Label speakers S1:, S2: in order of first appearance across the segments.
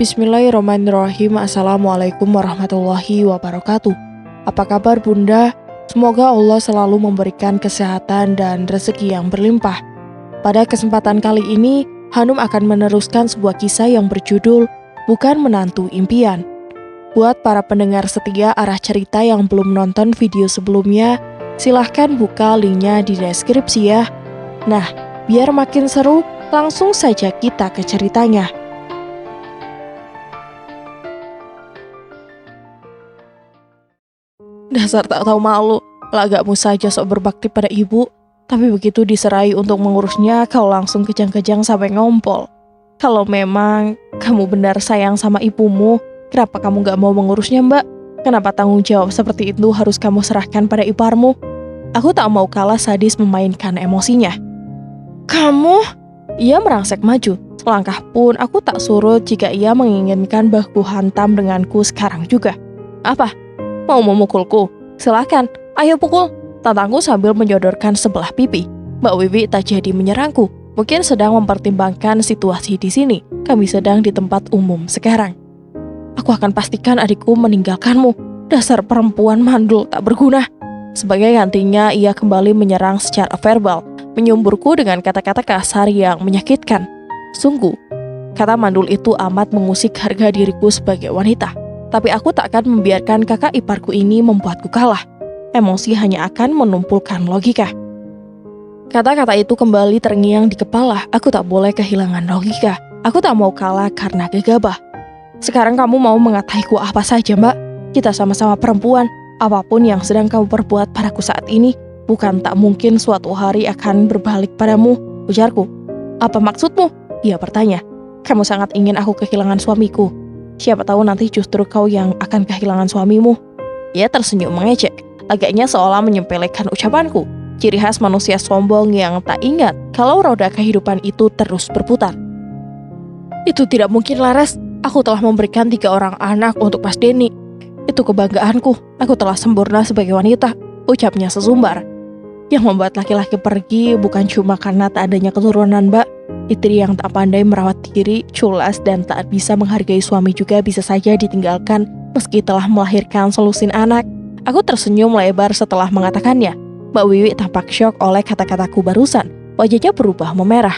S1: Bismillahirrahmanirrahim. Assalamualaikum warahmatullahi wabarakatuh. Apa kabar Bunda? Semoga Allah selalu memberikan kesehatan dan rezeki yang berlimpah. Pada kesempatan kali ini, Hanum akan meneruskan sebuah kisah yang berjudul Bukan Menantu Impian. Buat para pendengar setia arah cerita yang belum nonton video sebelumnya, silahkan buka linknya di deskripsi ya. Nah, biar makin seru, langsung saja kita ke ceritanya. Dasar tak tahu malu, lagakmu saja sok berbakti pada ibu, tapi begitu diserai untuk mengurusnya, kau langsung kejang-kejang sampai ngompol. Kalau memang kamu benar sayang sama ibumu, kenapa kamu gak mau mengurusnya, Mbak? Kenapa tanggung jawab seperti itu harus kamu serahkan pada iparmu? Aku tak mau kalah sadis memainkan emosinya. Kamu? Ia merangsek maju, selangkah pun aku tak surut jika ia menginginkan bahu hantam denganku sekarang juga. Apa? Mau memukulku? Silakan, ayo pukul, tantangku sambil menyodorkan sebelah pipi. Mbak Wiwi tak jadi menyerangku, mungkin sedang mempertimbangkan situasi di sini. Kami sedang di tempat umum sekarang. Aku akan pastikan adikku meninggalkanmu, dasar perempuan mandul tak berguna. Sebagai gantinya, ia kembali menyerang secara verbal, menyumburku dengan kata-kata kasar yang menyakitkan. Sungguh, kata mandul itu amat mengusik harga diriku sebagai wanita. Tapi aku tak akan membiarkan kakak iparku ini membuatku kalah. Emosi hanya akan menumpulkan logika. Kata-kata itu kembali terngiang di kepala. Aku tak boleh kehilangan logika. Aku tak mau kalah karena gegabah. Sekarang kamu mau mengataiku apa saja, Mbak? Kita sama-sama perempuan. Apapun yang sedang kamu perbuat padaku saat ini, bukan tak mungkin suatu hari akan berbalik padamu, ujarku. Apa maksudmu? Ia bertanya. Kamu sangat ingin aku kehilangan suamiku. Siapa tahu nanti justru kau yang akan kehilangan suamimu. Ia tersenyum mengejek, agaknya seolah menyepelekan ucapanku. Ciri khas manusia sombong yang tak ingat kalau roda kehidupan itu terus berputar. Itu tidak mungkin, Laras. Aku telah memberikan 3 orang anak untuk Mas Denny. Itu kebanggaanku. Aku telah sempurna sebagai wanita, ucapnya sesumbar. Yang membuat laki-laki pergi bukan cuma karena tak adanya keturunan, Mbak. Istri yang tak pandai merawat diri, culas, dan tak bisa menghargai suami juga bisa saja ditinggalkan meski telah melahirkan selusin anak. Aku tersenyum lebar setelah mengatakannya. Mbak Wiwi tampak syok oleh kata-kataku barusan. Wajahnya berubah memerah.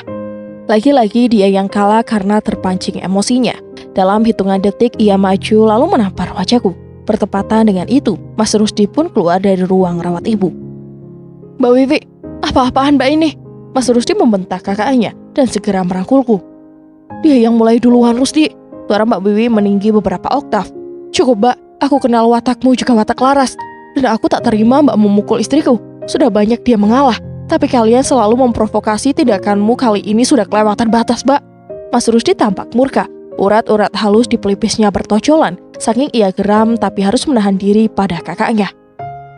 S1: Lagi-lagi dia yang kalah karena terpancing emosinya. Dalam hitungan detik ia maju lalu menampar wajahku. Bertepatan dengan itu, Mas Rusdi pun keluar dari ruang rawat ibu. Mbak Wiwi, apa-apaan Mbak ini? Mas Rusdi membentak kakaknya dan segera merangkulku. Dia yang mulai duluan, Rusdi. Suara Mbak Wiwi meninggi beberapa oktav. Cukup, Mbak, aku kenal watakmu juga watak Laras. Dan aku tak terima Mbak memukul istriku. Sudah banyak dia mengalah, tapi kalian selalu memprovokasi. Tindakanmu kali ini sudah kelewatan batas, Mbak. Mas Rusdi tampak murka. Urat-urat halus di pelipisnya bertocolan. Saking ia geram tapi harus menahan diri pada kakaknya.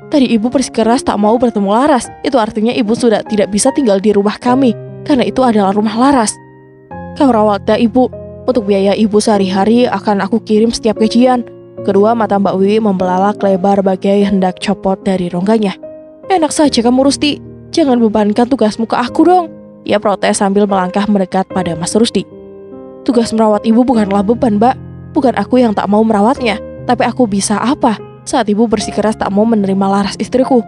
S1: Tadi ibu bersikeras tak mau bertemu Laras. Itu artinya ibu sudah tidak bisa tinggal di rumah kami, karena itu adalah rumah Laras. Kau rawat dah ibu. Untuk biaya ibu sehari-hari akan aku kirim setiap gajian. Kedua mata Mbak Wiwi membelalak lebar bagai hendak copot dari rongganya. Enak saja kamu, Rusdi. Jangan bebankan tugasmu ke aku dong. Ia protes sambil melangkah mendekat pada Mas Rusdi. Tugas merawat ibu bukanlah beban, Mbak. Bukan aku yang tak mau merawatnya, tapi aku bisa apa saat ibu bersikeras tak mau menerima Laras istriku?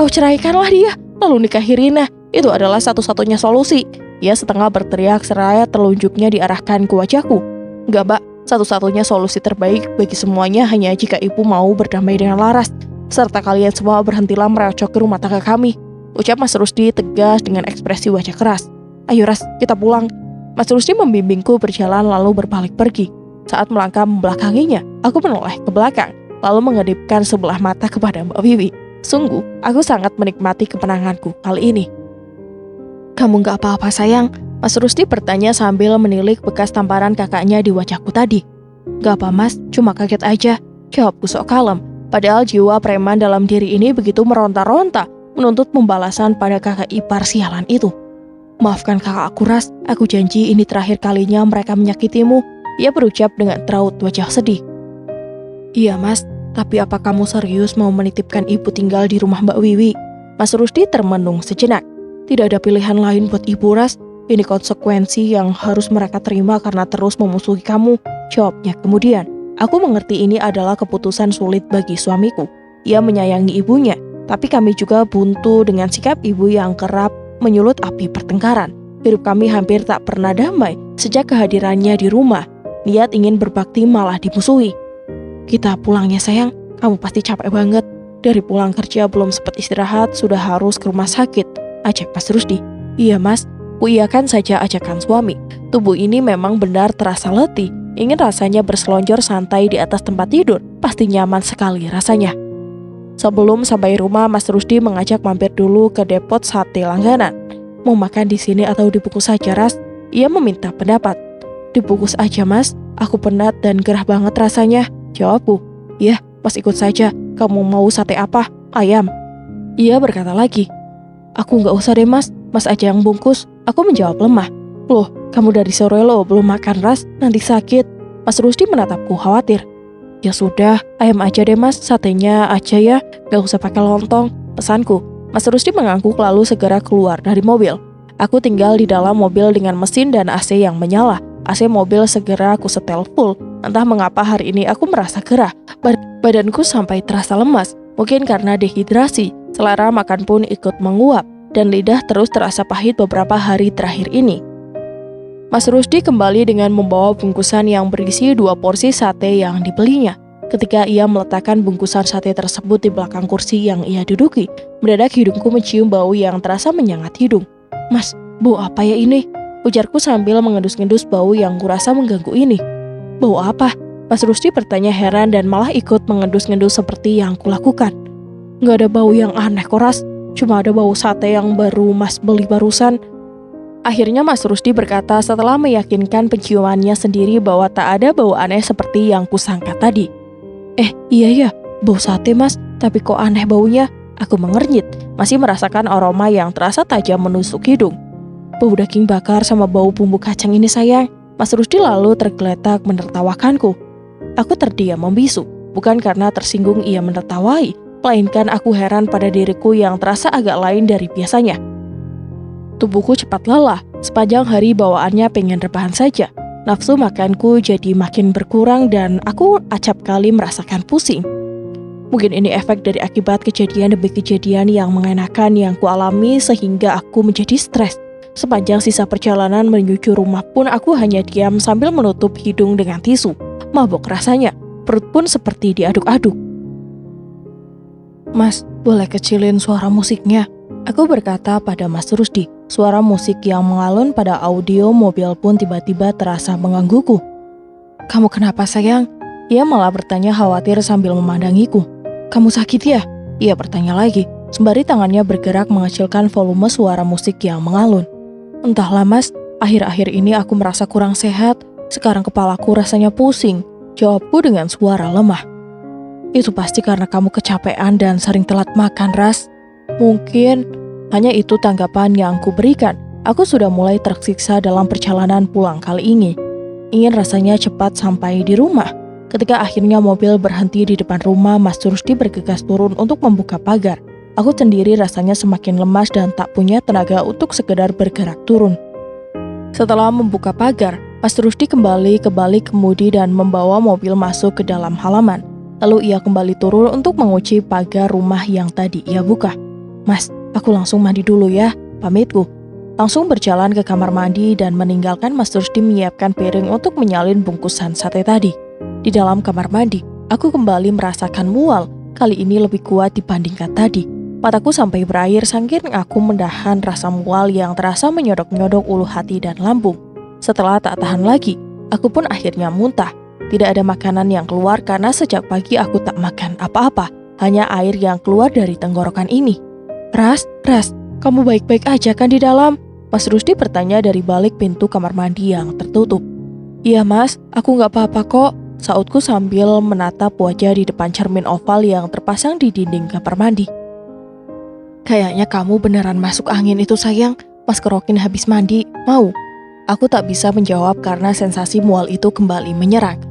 S1: Kau ceraikanlah dia, lalu nikahi Rina. Itu adalah satu-satunya solusi. Ia setengah berteriak seraya telunjuknya diarahkan ke wajahku. Enggak, Mbak, satu-satunya solusi terbaik bagi semuanya hanya jika ibu mau berdamai dengan Laras, serta kalian semua berhentilah merecoki rumah tangga kami, ucap Mas Rusdi tegas dengan ekspresi wajah keras. Ayo Ras, kita pulang. Mas Rusdi membimbingku berjalan lalu berbalik pergi. Saat melangkah membelakanginya, aku menoleh ke belakang, lalu mengedipkan sebelah mata kepada Mbak Wiwi. Sungguh, aku sangat menikmati kemenanganku kali ini. Kamu gak apa-apa sayang? Mas Rusdi bertanya sambil menilik bekas tamparan kakaknya di wajahku tadi. Gak apa mas, cuma kaget aja, jawabku sok kalem. Padahal jiwa preman dalam diri ini begitu meronta-ronta, menuntut pembalasan pada kakak ipar sialan itu. Maafkan kakakku Ras, aku janji ini terakhir kalinya mereka menyakitimu. Ia berucap dengan raut wajah sedih. Iya mas, tapi apa kamu serius mau menitipkan ibu tinggal di rumah Mbak Wiwi? Mas Rusdi termenung sejenak. Tidak ada pilihan lain buat ibu Ras. Ini konsekuensi yang harus mereka terima karena terus memusuhi kamu. jawabnya kemudian. Aku mengerti ini adalah keputusan sulit bagi suamiku. Ia menyayangi ibunya, tapi kami juga buntu dengan sikap ibu yang kerap menyulut api pertengkaran. Hidup kami hampir tak pernah damai sejak kehadirannya di rumah. Niat ingin berbakti malah dimusuhi. Kita pulang ya sayang, kamu pasti capek banget. Dari pulang kerja belum sempat istirahat, sudah harus ke rumah sakit, ajak Mas Rusdi. Iya mas, kuiyakan saja ajakan suami. Tubuh ini memang benar terasa letih. Ingin rasanya berselonjor santai di atas tempat tidur, pasti nyaman sekali rasanya. Sebelum sampai rumah, Mas Rusdi mengajak mampir dulu ke depot sate langganan. Mau makan di sini atau dibungkus saja, Ras? Ia meminta pendapat. Dibungkus aja mas, aku penat dan gerah banget rasanya, jawabku. Ya, mas ikut saja. Kamu mau sate apa? Ayam. Ia berkata lagi. Aku nggak usah deh mas, mas aja yang bungkus. Aku menjawab lemah. Loh, kamu dari sore lo belum makan Ras, nanti sakit. Mas Rusdi menatapku khawatir. Ya sudah, ayam aja deh mas, satenya aja ya, gak usah pakai lontong, pesanku. Mas Rusdi mengangguk lalu segera keluar dari mobil. Aku tinggal di dalam mobil dengan mesin dan AC yang menyala. AC mobil segera aku setel full. Entah mengapa hari ini aku merasa gerah. Badanku sampai terasa lemas, mungkin karena dehidrasi. Selera makan pun ikut menguap, dan lidah terus terasa pahit beberapa hari terakhir ini. Mas Rusdi kembali dengan membawa bungkusan yang berisi 2 porsi sate yang dibelinya. Ketika ia meletakkan bungkusan sate tersebut di belakang kursi yang ia duduki, mendadak hidungku mencium bau yang terasa menyengat hidung. Mas, bau apa ya ini? Ujarku sambil mengendus-ngendus bau yang kurasa mengganggu ini. Bau apa? Mas Rusdi bertanya heran dan malah ikut mengendus-ngendus seperti yang kulakukan. Nggak ada bau yang aneh kok Ras, cuma ada bau sate yang baru mas beli barusan. Akhirnya Mas Rusdi berkata setelah meyakinkan penciumannya sendiri bahwa tak ada bau aneh seperti yang kusangka tadi. Iya ya, bau sate mas, tapi kok aneh baunya? Aku mengernyit, masih merasakan aroma yang terasa tajam menusuk hidung. Bau daging bakar sama bau bumbu kacang ini sayang. Mas Rusdi lalu tergeletak menertawakanku. Aku terdiam membisu, bukan karena tersinggung ia menertawai, melainkan aku heran pada diriku yang terasa agak lain dari biasanya. Tubuhku cepat lelah, sepanjang hari bawaannya pengen rebahan saja. Nafsu makanku jadi makin berkurang dan aku acap kali merasakan pusing. Mungkin ini efek dari akibat kejadian demi kejadian yang mengenakan yang kualami sehingga aku menjadi stres. Sepanjang sisa perjalanan menuju rumah pun aku hanya diam sambil menutup hidung dengan tisu. Mabuk rasanya, perut pun seperti diaduk-aduk. Mas, boleh kecilin suara musiknya? Aku berkata pada Mas Rusdi. Suara musik yang mengalun pada audio mobil pun tiba-tiba terasa menggangguku. Kamu kenapa sayang? Ia malah bertanya khawatir sambil memandangiku. Kamu sakit ya? Ia bertanya lagi, sembari tangannya bergerak mengecilkan volume suara musik yang mengalun. Entahlah mas, akhir-akhir ini aku merasa kurang sehat. Sekarang kepalaku rasanya pusing, jawabku dengan suara lemah. Itu pasti karena kamu kecapean dan sering telat makan, Ras. Mungkin hanya itu tanggapan yang kuberikan. Aku sudah mulai tersiksa dalam perjalanan pulang kali ini. Ingin rasanya cepat sampai di rumah. Ketika akhirnya mobil berhenti di depan rumah, Mas Rusdi bergegas turun untuk membuka pagar. Aku sendiri rasanya semakin lemas dan tak punya tenaga untuk sekedar bergerak turun. Setelah membuka pagar, Mas Rusdi kembali ke balik kemudi dan membawa mobil masuk ke dalam halaman. Lalu ia kembali turun untuk mengunci pagar rumah yang tadi ia buka. Mas, aku langsung mandi dulu ya, pamitku. Langsung berjalan ke kamar mandi dan meninggalkan Mas Rusdi menyiapkan piring untuk menyalin bungkusan sate tadi. Di dalam kamar mandi, aku kembali merasakan mual, kali ini lebih kuat dibandingkan tadi. Mataku sampai berair saking aku menahan rasa mual yang terasa menyodok-nyodok ulu hati dan lambung. Setelah tak tahan lagi, aku pun akhirnya muntah. Tidak ada makanan yang keluar karena sejak pagi aku tak makan apa-apa, hanya air yang keluar dari tenggorokan ini. Ras, kamu baik-baik aja kan di dalam? Mas Rusdi bertanya dari balik pintu kamar mandi yang tertutup. Iya mas, aku gak apa-apa kok, sautku sambil menatap wajah di depan cermin oval yang terpasang di dinding kamar mandi. Kayaknya kamu beneran masuk angin itu sayang, pas kerokin habis mandi, mau? Aku tak bisa menjawab karena sensasi mual itu kembali menyerang.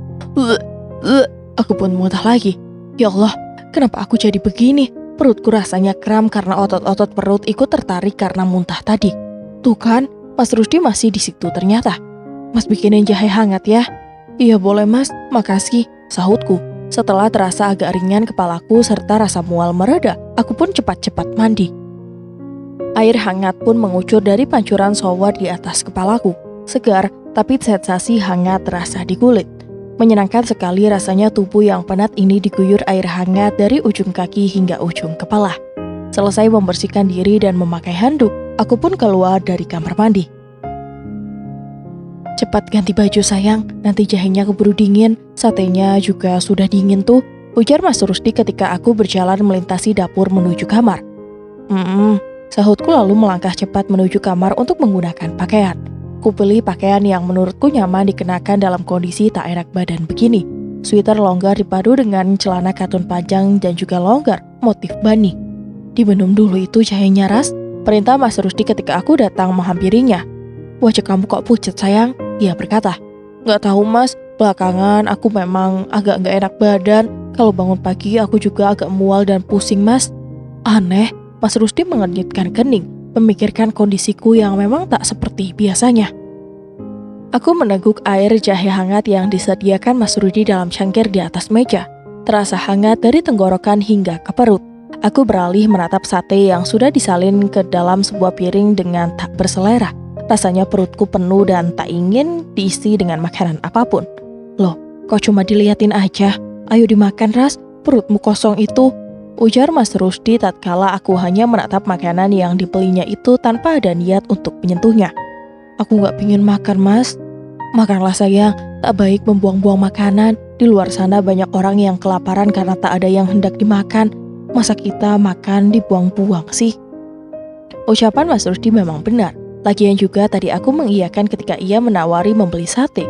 S1: Aku pun muntah lagi. Ya Allah, kenapa aku jadi begini? Perutku rasanya kram karena otot-otot perut ikut tertarik karena muntah tadi. Tuh kan, Mas Rusdi masih di situ ternyata. Mas bikinin jahe hangat ya. Iya boleh mas, makasih, sahutku. Setelah terasa agak ringan kepalaku serta rasa mual mereda, aku pun cepat-cepat mandi. Air hangat pun mengucur dari pancuran shower di atas kepalaku. Segar, tapi sensasi hangat terasa di kulit. Menyenangkan sekali rasanya tubuh yang penat ini diguyur air hangat dari ujung kaki hingga ujung kepala. Selesai membersihkan diri dan memakai handuk, aku pun keluar dari kamar mandi. Cepat ganti baju sayang, nanti jahenya keburu dingin, satenya juga sudah dingin tuh, ujar Mas Rusdi ketika aku berjalan melintasi dapur menuju kamar. Sahutku lalu melangkah cepat menuju kamar untuk menggunakan pakaian. Kupilih pakaian yang menurutku nyaman dikenakan dalam kondisi tak enak badan begini. Sweater longgar dipadu dengan celana katun panjang dan juga longgar, motif bani. Diminum dulu itu jahenya Ras, perintah Mas Rusdi ketika aku datang menghampirinya. Wajah kamu kok pucat sayang? Ia berkata. Gak tahu mas, belakangan aku memang agak gak enak badan. Kalau bangun pagi aku juga agak mual dan pusing mas. Aneh, Mas Rusdi mengernyitkan kening, memikirkan kondisiku yang memang tak seperti biasanya. Aku meneguk air jahe hangat yang disediakan Mas Rusdi dalam cangkir di atas meja. Terasa hangat dari tenggorokan hingga ke perut. Aku beralih menatap sate yang sudah disalin ke dalam sebuah piring dengan tak berselera. Rasanya perutku penuh dan tak ingin diisi dengan makanan apapun. Loh, kok cuma diliatin aja? Ayo dimakan Ras, perutmu kosong itu. Ujar Mas Rusdi tatkala aku hanya menatap makanan yang dibelinya itu tanpa ada niat untuk menyentuhnya. Aku gak pingin makan mas. Makanlah sayang, tak baik membuang-buang makanan. Di luar sana banyak orang yang kelaparan karena tak ada yang hendak dimakan. Masa kita makan dibuang-buang sih? Ucapan Mas Rusdi memang benar. Lagian juga tadi aku mengiyakan ketika ia menawari membeli sate.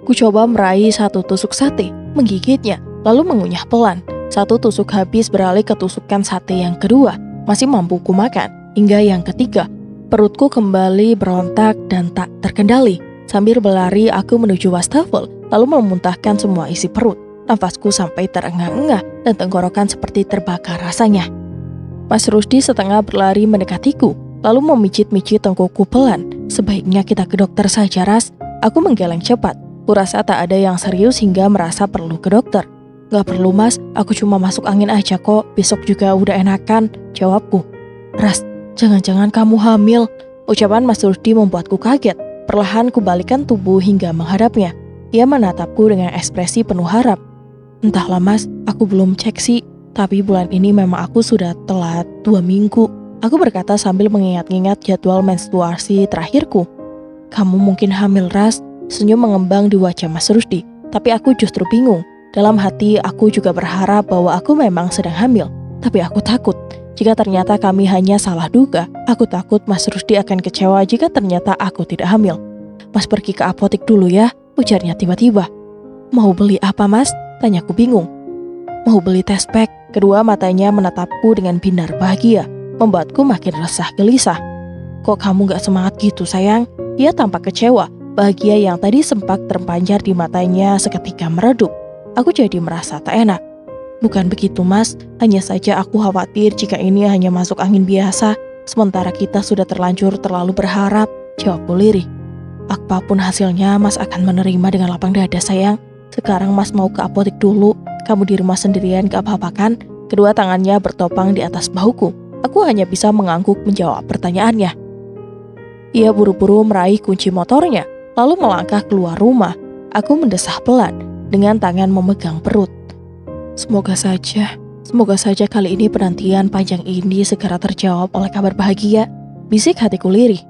S1: Ku coba meraih satu tusuk sate, menggigitnya, lalu mengunyah pelan. Satu tusuk habis beralih ke tusukan sate yang kedua, masih mampu ku makan. Hingga yang ketiga, perutku kembali berontak dan tak terkendali. Sambil berlari aku menuju wastafel, lalu memuntahkan semua isi perut. Nafasku sampai terengah-engah dan tenggorokan seperti terbakar rasanya. Mas Rusdi setengah berlari mendekatiku, lalu memijit-mijit tengkukku pelan. Sebaiknya kita ke dokter saja Ras. Aku menggeleng cepat. Kurasa tak ada yang serius hingga merasa perlu ke dokter. Gak perlu mas, aku cuma masuk angin aja kok. Besok juga udah enakan, jawabku. Ras, jangan-jangan kamu hamil. Ucapan Mas Rusdi membuatku kaget. Perlahan kubalikan tubuh hingga menghadapnya. Ia menatapku dengan ekspresi penuh harap. Entahlah mas, aku belum cek sih. Tapi bulan ini memang aku sudah telat 2 minggu. Aku berkata sambil mengingat-ingat jadwal menstruasi terakhirku. Kamu mungkin hamil Ras, senyum mengembang di wajah Mas Rusdi. Tapi aku justru bingung. Dalam hati aku juga berharap bahwa aku memang sedang hamil. Tapi aku takut. Jika ternyata kami hanya salah duga, aku takut Mas Rusdi akan kecewa jika ternyata aku tidak hamil. Mas pergi ke apotek dulu ya, ujarnya tiba-tiba. Mau beli apa mas? Tanyaku bingung. Mau beli test pack. Kedua matanya menatapku dengan binar bahagia. Membuatku makin resah gelisah. Kok kamu gak semangat gitu sayang? Ia tampak kecewa. Bahagia yang tadi sempat terpancar di matanya seketika meredup. Aku jadi merasa tak enak. Bukan begitu mas, hanya saja aku khawatir jika ini hanya masuk angin biasa. Sementara kita sudah terlanjur terlalu berharap, jawabku lirih. Apapun hasilnya mas akan menerima dengan lapang dada sayang. Sekarang mas mau ke apotek dulu. Kamu di rumah sendirian gak apa-apa kan? Kedua tangannya bertopang di atas bahuku. Aku hanya bisa mengangguk menjawab pertanyaannya. Ia buru-buru meraih kunci motornya, lalu melangkah keluar rumah. Aku mendesah pelan, dengan tangan memegang perut. Semoga saja kali ini penantian panjang ini segera terjawab oleh kabar bahagia, bisik hatiku lirih.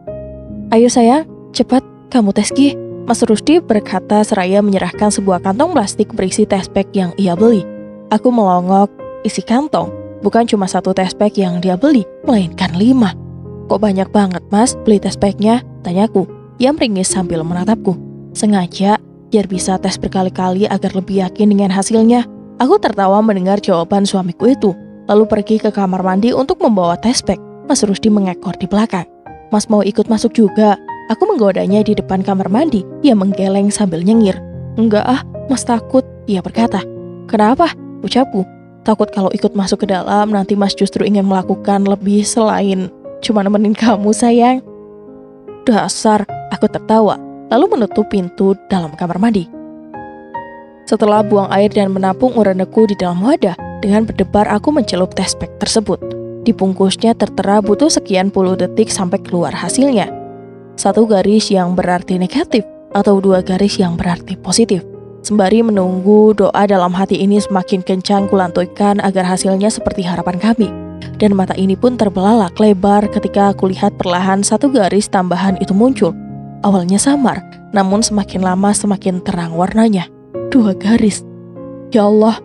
S1: Ayo sayang, cepat, kamu tes gih. Mas Rusdi berkata seraya menyerahkan sebuah kantong plastik berisi test pack yang ia beli. Aku melongok isi kantong. Bukan cuma 1 test pack yang dia beli, melainkan 5. Kok banyak banget mas beli test packnya? Tanyaku. Ia meringis sambil menatapku. Sengaja, biar bisa tes berkali-kali agar lebih yakin dengan hasilnya. Aku tertawa mendengar jawaban suamiku itu, lalu pergi ke kamar mandi untuk membawa test pack. Mas Rusdi mengekor di belakang. Mas mau ikut masuk juga? Aku menggodanya di depan kamar mandi. Ia menggeleng sambil nyengir. Enggak ah, mas takut, ia berkata. Kenapa? Ucapku. Takut kalau ikut masuk ke dalam nanti mas justru ingin melakukan lebih selain cuma nemenin kamu sayang. Dasar, aku tertawa, lalu menutup pintu dalam kamar mandi. Setelah buang air dan menampung ureneku di dalam wadah, dengan berdebar aku mencelup test pack tersebut. Di bungkusnya tertera butuh sekian puluh detik sampai keluar hasilnya. 1 garis yang berarti negatif atau 2 garis yang berarti positif. Sembari menunggu, doa dalam hati ini semakin kencang kulantuykan agar hasilnya seperti harapan kami. Dan mata ini pun terbelalak lebar ketika aku lihat perlahan 1 garis tambahan itu muncul. Awalnya samar, namun semakin lama semakin terang warnanya. 2 garis. Ya Allah.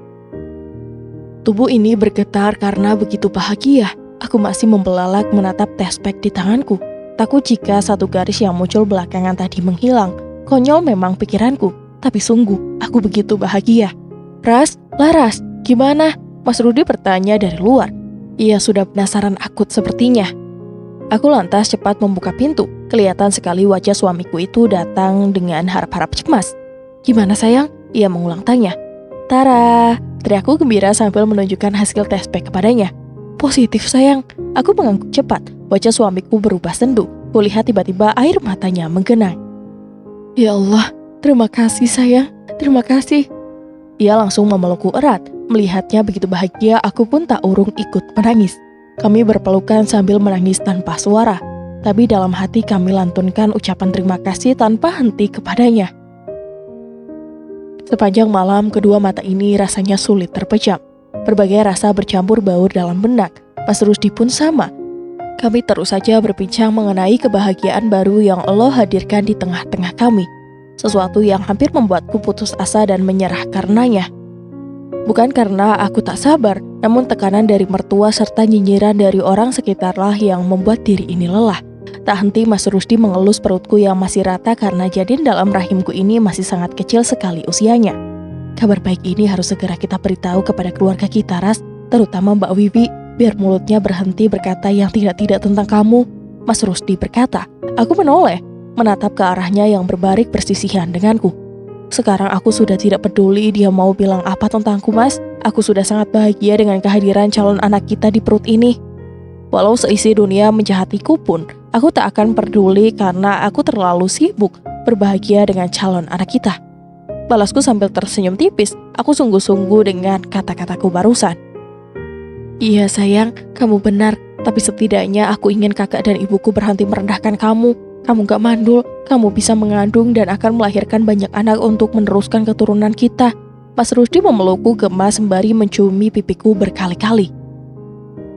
S1: Tubuh ini bergetar karena begitu bahagia. Aku masih membelalak menatap test pack di tanganku. Takut jika 1 garis yang muncul belakangan tadi menghilang. Konyol memang pikiranku, tapi sungguh aku begitu bahagia. Laras, gimana? Mas Rudi bertanya dari luar. Ia sudah penasaran akut sepertinya. Aku lantas cepat membuka pintu. Kelihatan sekali wajah suamiku itu datang dengan harap-harap cemas. Gimana sayang? Ia mengulang tanya. Tara, teriakku gembira sambil menunjukkan hasil test pack kepadanya. Positif sayang. Aku mengangguk cepat. Wajah suamiku berubah sendu. Kulihat tiba-tiba air matanya menggenang. Ya Allah, terima kasih sayang. Terima kasih. Ia langsung memelukku erat. Melihatnya begitu bahagia, aku pun tak urung ikut menangis. Kami berpelukan sambil menangis tanpa suara. Tapi dalam hati kami lantunkan ucapan terima kasih tanpa henti kepadanya. Sepanjang malam, kedua mata ini rasanya sulit terpejam. Berbagai rasa bercampur baur dalam benak. Mas Rusdi pun sama. Kami terus saja berbincang mengenai kebahagiaan baru yang Allah hadirkan di tengah-tengah kami. Sesuatu yang hampir membuatku putus asa dan menyerah karenanya. Bukan karena aku tak sabar, namun tekanan dari mertua serta nyinyiran dari orang sekitarlah yang membuat diri ini lelah. Tak henti Mas Rusdi mengelus perutku yang masih rata karena janin dalam rahimku ini masih sangat kecil sekali usianya. Kabar baik ini harus segera kita beritahu kepada keluarga kita, Ras, terutama Mbak Wiwi, biar mulutnya berhenti berkata yang tidak-tidak tentang kamu. Mas Rusdi berkata. Aku menoleh, menatap ke arahnya yang berbarik bersisihan denganku. Sekarang aku sudah tidak peduli dia mau bilang apa tentangku, Mas. Aku sudah sangat bahagia dengan kehadiran calon anak kita di perut ini. Walau seisi dunia menjahatiku pun, aku tak akan peduli karena aku terlalu sibuk berbahagia dengan calon anak kita. Balasku sambil tersenyum tipis. Aku sungguh-sungguh dengan kata-kataku barusan. Iya sayang, kamu benar. Tapi setidaknya aku ingin kakak dan ibuku berhenti merendahkan kamu. Kamu gak mandul, kamu bisa mengandung dan akan melahirkan banyak anak untuk meneruskan keturunan kita. Mas Rusdi memelukku gemas sembari menciumi pipiku berkali-kali.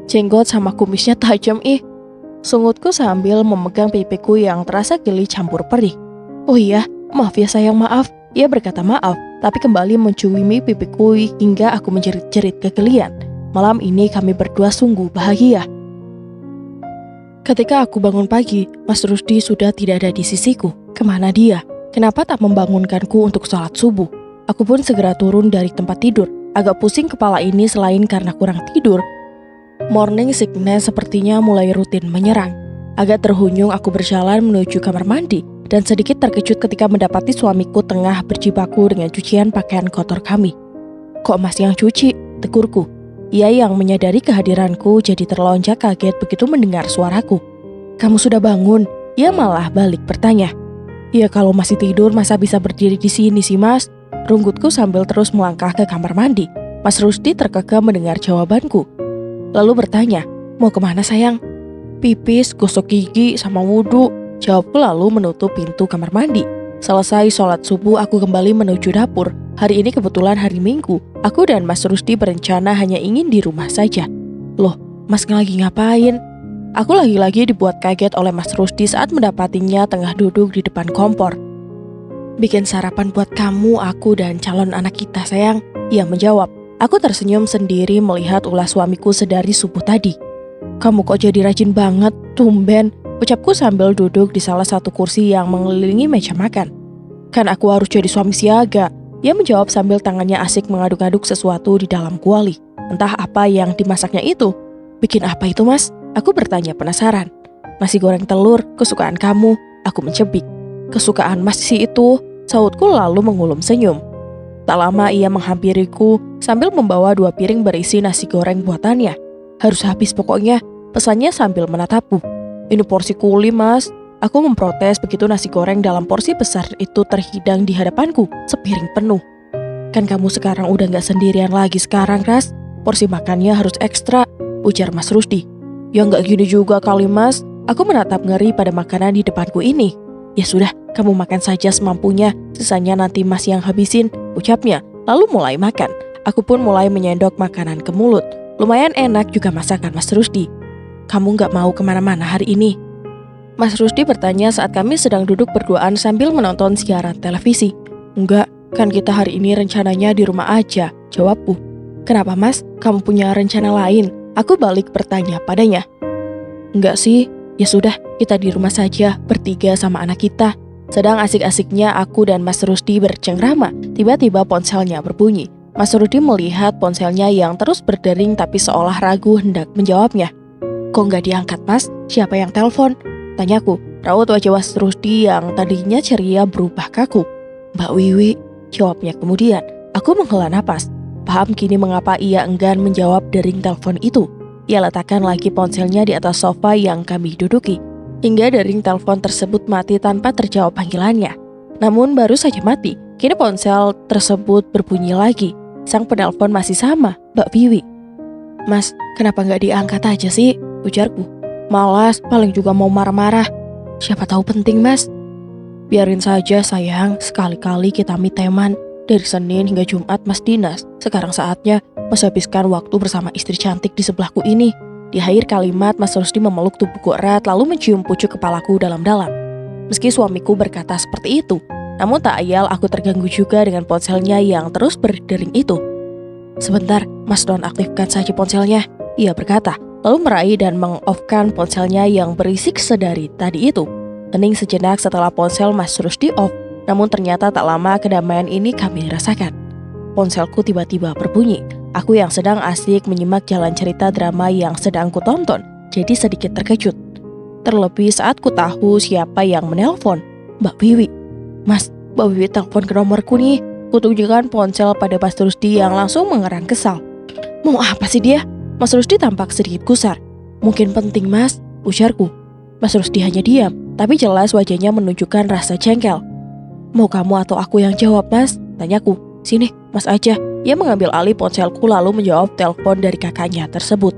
S1: Jenggot sama kumisnya tajam sungutku sambil memegang pipiku yang terasa geli campur perih. Oh iya, maaf ya sayang, maaf. Ia berkata maaf, tapi kembali menciumi pipiku hingga aku menjerit-jerit kegelian. Malam ini kami berdua sungguh bahagia. Ketika aku bangun pagi, Mas Rusdi sudah tidak ada di sisiku. Kemana dia? Kenapa tak membangunkanku untuk sholat subuh? Aku pun segera turun dari tempat tidur. Agak pusing kepala ini selain karena kurang tidur. Morning sickness sepertinya mulai rutin menyerang. Agak terhuyung aku berjalan menuju kamar mandi dan sedikit terkejut ketika mendapati suamiku tengah berjibaku dengan cucian pakaian kotor kami. Kok Mas yang cuci? Tegurku. Ia yang menyadari kehadiranku jadi terlonjak kaget begitu mendengar suaraku. Kamu sudah bangun? Ia malah balik bertanya. Ya kalau masih tidur masa bisa berdiri di sini sih Mas? Runggutku sambil terus melangkah ke kamar mandi. Mas Rusdi terkekeh mendengar jawabanku. Lalu bertanya, mau kemana sayang? Pipis, gosok gigi, sama wudhu. Jawabku lalu menutup pintu kamar mandi. Selesai sholat subuh aku kembali menuju dapur. Hari ini kebetulan hari Minggu. Aku dan Mas Rusdi berencana hanya ingin di rumah saja. Loh, Mas lagi ngapain? Aku lagi-lagi dibuat kaget oleh Mas Rusdi saat mendapatinya tengah duduk di depan kompor. Bikin sarapan buat kamu, aku dan calon anak kita sayang. Ia menjawab. Aku tersenyum sendiri melihat ulah suamiku sedari subuh tadi. Kamu kok jadi rajin banget, tumben. Ucapku sambil duduk di salah satu kursi yang mengelilingi meja makan. Kan aku harus jadi suami siaga. Ia menjawab sambil tangannya asik mengaduk-aduk sesuatu di dalam kuali. Entah apa yang dimasaknya itu. Bikin apa itu Mas? Aku bertanya penasaran. Nasi goreng telur, kesukaan kamu. Aku mencebik. Kesukaan Mas sih itu, sautku lalu mengulum senyum. Tak lama ia menghampiriku sambil membawa 2 piring berisi nasi goreng buatannya. Harus habis pokoknya, pesannya sambil menatapku. Ini porsi kuli Mas. Aku memprotes begitu nasi goreng dalam porsi besar itu terhidang di hadapanku, sepiring penuh. Kan kamu sekarang udah gak sendirian lagi sekarang, Ras. Porsi makannya harus ekstra, ujar Mas Rusdi. Ya gak gini juga kali, Mas. Aku menatap ngeri pada makanan di depanku ini. Ya sudah, kamu makan saja semampunya, sisanya nanti Mas yang habisin, ucapnya. Lalu mulai makan. Aku pun mulai menyendok makanan ke mulut. Lumayan enak juga masakan Mas Rusdi. Kamu gak mau kemana-mana hari ini? Mas Rusdi bertanya saat kami sedang duduk berduaan sambil menonton siaran televisi. Enggak, kan kita hari ini rencananya di rumah aja, jawabku. Kenapa Mas? Kamu punya rencana lain? Aku balik bertanya padanya. Enggak sih, ya sudah, kita di rumah saja, bertiga sama anak kita. Sedang asik-asiknya aku dan Mas Rusdi bercengkrama, tiba-tiba ponselnya berbunyi. Mas Rusdi melihat ponselnya yang terus berdering tapi seolah ragu hendak menjawabnya. Kok nggak diangkat, Mas? Siapa yang telepon? Tanyaku. Raut wajah Mas Rusdi yang tadinya ceria berubah kaku. Mbak Wiwi, jawabnya kemudian. Aku menghela napas. Paham kini mengapa ia enggan menjawab dering telepon itu. Ia letakkan lagi ponselnya di atas sofa yang kami duduki. Hingga dering telepon tersebut mati tanpa terjawab panggilannya. Namun baru saja mati, kini ponsel tersebut berbunyi lagi. Sang penelpon masih sama, Mbak Wiwi. Mas, kenapa nggak diangkat aja sih? Ujarku. Malas, paling juga mau marah-marah. Siapa tahu penting, Mas. Biarin saja sayang, sekali-kali kita meet teman. Dari Senin hingga Jumat Mas dinas. Sekarang saatnya Mas habiskan waktu bersama istri cantik di sebelahku ini. Di akhir kalimat Mas Rusdi memeluk tubuhku erat lalu mencium pucuk kepalaku dalam-dalam. Meski suamiku berkata seperti itu, namun tak ayal aku terganggu juga dengan ponselnya yang terus berdering itu. Sebentar, Mas nonaktifkan saja ponselnya, ia berkata. Lalu meraih dan meng-off-kan ponselnya yang berisik sedari tadi itu. Hening sejenak setelah ponsel Mas Rusdi off, namun ternyata tak lama kedamaian ini kami rasakan. Ponselku tiba-tiba berbunyi. Aku yang sedang asik menyimak jalan cerita drama yang sedang ku tonton, jadi sedikit terkejut. Terlebih saat ku tahu siapa yang menelpon, Mbak Wiwi. Mas, Mbak Wiwi telepon ke nomorku nih. Kutunjukkan ponsel pada Mas Rusdi yang langsung mengerang kesal. Mau apa sih dia? Mas Rusdi tampak sedikit gusar. Mungkin penting, Mas, ujarku. Mas Rusdi hanya diam, tapi jelas wajahnya menunjukkan rasa jengkel. Mau kamu atau aku yang jawab, Mas? Tanyaku. Sini, Mas aja. Ia mengambil alih ponselku lalu menjawab telepon dari kakaknya tersebut.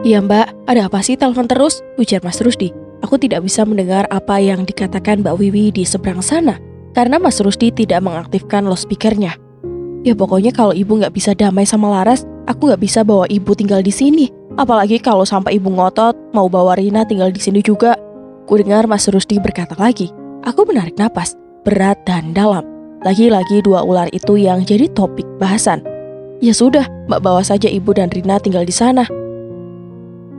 S1: Iya, Mbak, ada apa sih telepon terus? Ujar Mas Rusdi. Aku tidak bisa mendengar apa yang dikatakan Mbak Wiwi di seberang sana, karena Mas Rusdi tidak mengaktifkan loudspeakernya. Ya pokoknya kalau ibu nggak bisa damai sama Laras, aku nggak bisa bawa ibu tinggal di sini. Apalagi kalau sampai ibu ngotot mau bawa Rina tinggal di sini juga. Ku dengar Mas Rusdi berkata lagi. Aku menarik napas, berat dan dalam. Lagi-lagi dua ular itu yang jadi topik bahasan. Ya sudah, Mbak bawa saja ibu dan Rina tinggal di sana.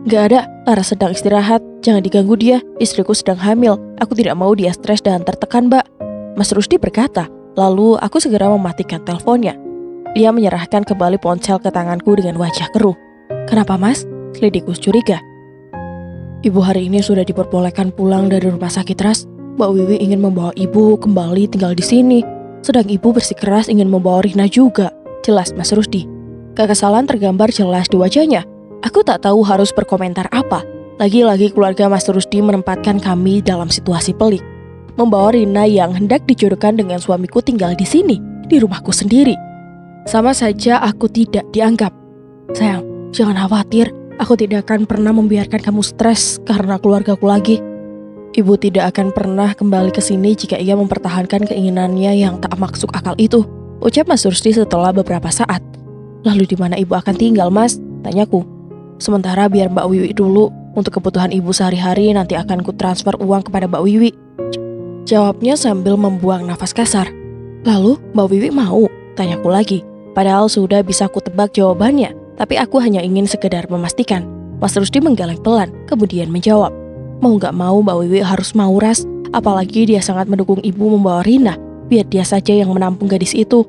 S1: Gak ada, Laras sedang istirahat. Jangan diganggu dia, istriku sedang hamil. Aku tidak mau dia stres dan tertekan, Mbak. Mas Rusdi berkata. Lalu aku segera mematikan teleponnya. Dia menyerahkan kembali ponsel ke tanganku dengan wajah keruh. Kenapa, Mas? Selidikku curiga. Ibu hari ini sudah diperbolehkan pulang dari rumah sakit, Ras. Mbak Wiwi ingin membawa ibu kembali tinggal di sini. Sedang ibu bersikeras ingin membawa Rina juga. Jelas Mas Rusdi. Kekesalan tergambar jelas di wajahnya. Aku tak tahu harus berkomentar apa. Lagi-lagi keluarga Mas Rusdi menempatkan kami dalam situasi pelik. Membawa Rina yang hendak dijodohkan dengan suamiku tinggal di sini, di rumahku sendiri. Sama saja aku tidak dianggap. Sayang, jangan khawatir, aku tidak akan pernah membiarkan kamu stres karena keluargaku lagi. Ibu tidak akan pernah kembali ke sini jika ia mempertahankan keinginannya yang tak masuk akal itu, ucap Mas Rusdi setelah beberapa saat. Lalu di mana ibu akan tinggal, Mas? Tanyaku. Sementara biar Mbak Wiwi dulu, untuk kebutuhan ibu sehari-hari nanti akan ku transfer uang kepada Mbak Wiwi. Jawabnya sambil membuang nafas kasar. Lalu Mbak Wiwi mau? Tanyaku lagi. Padahal sudah bisa ku tebak jawabannya, tapi aku hanya ingin sekedar memastikan. Mas Rusdi menggeleng pelan, kemudian menjawab. Mau gak mau Mbak Wiwi harus mau, Ras. Apalagi dia sangat mendukung ibu membawa Rina. Biar dia saja yang menampung gadis itu.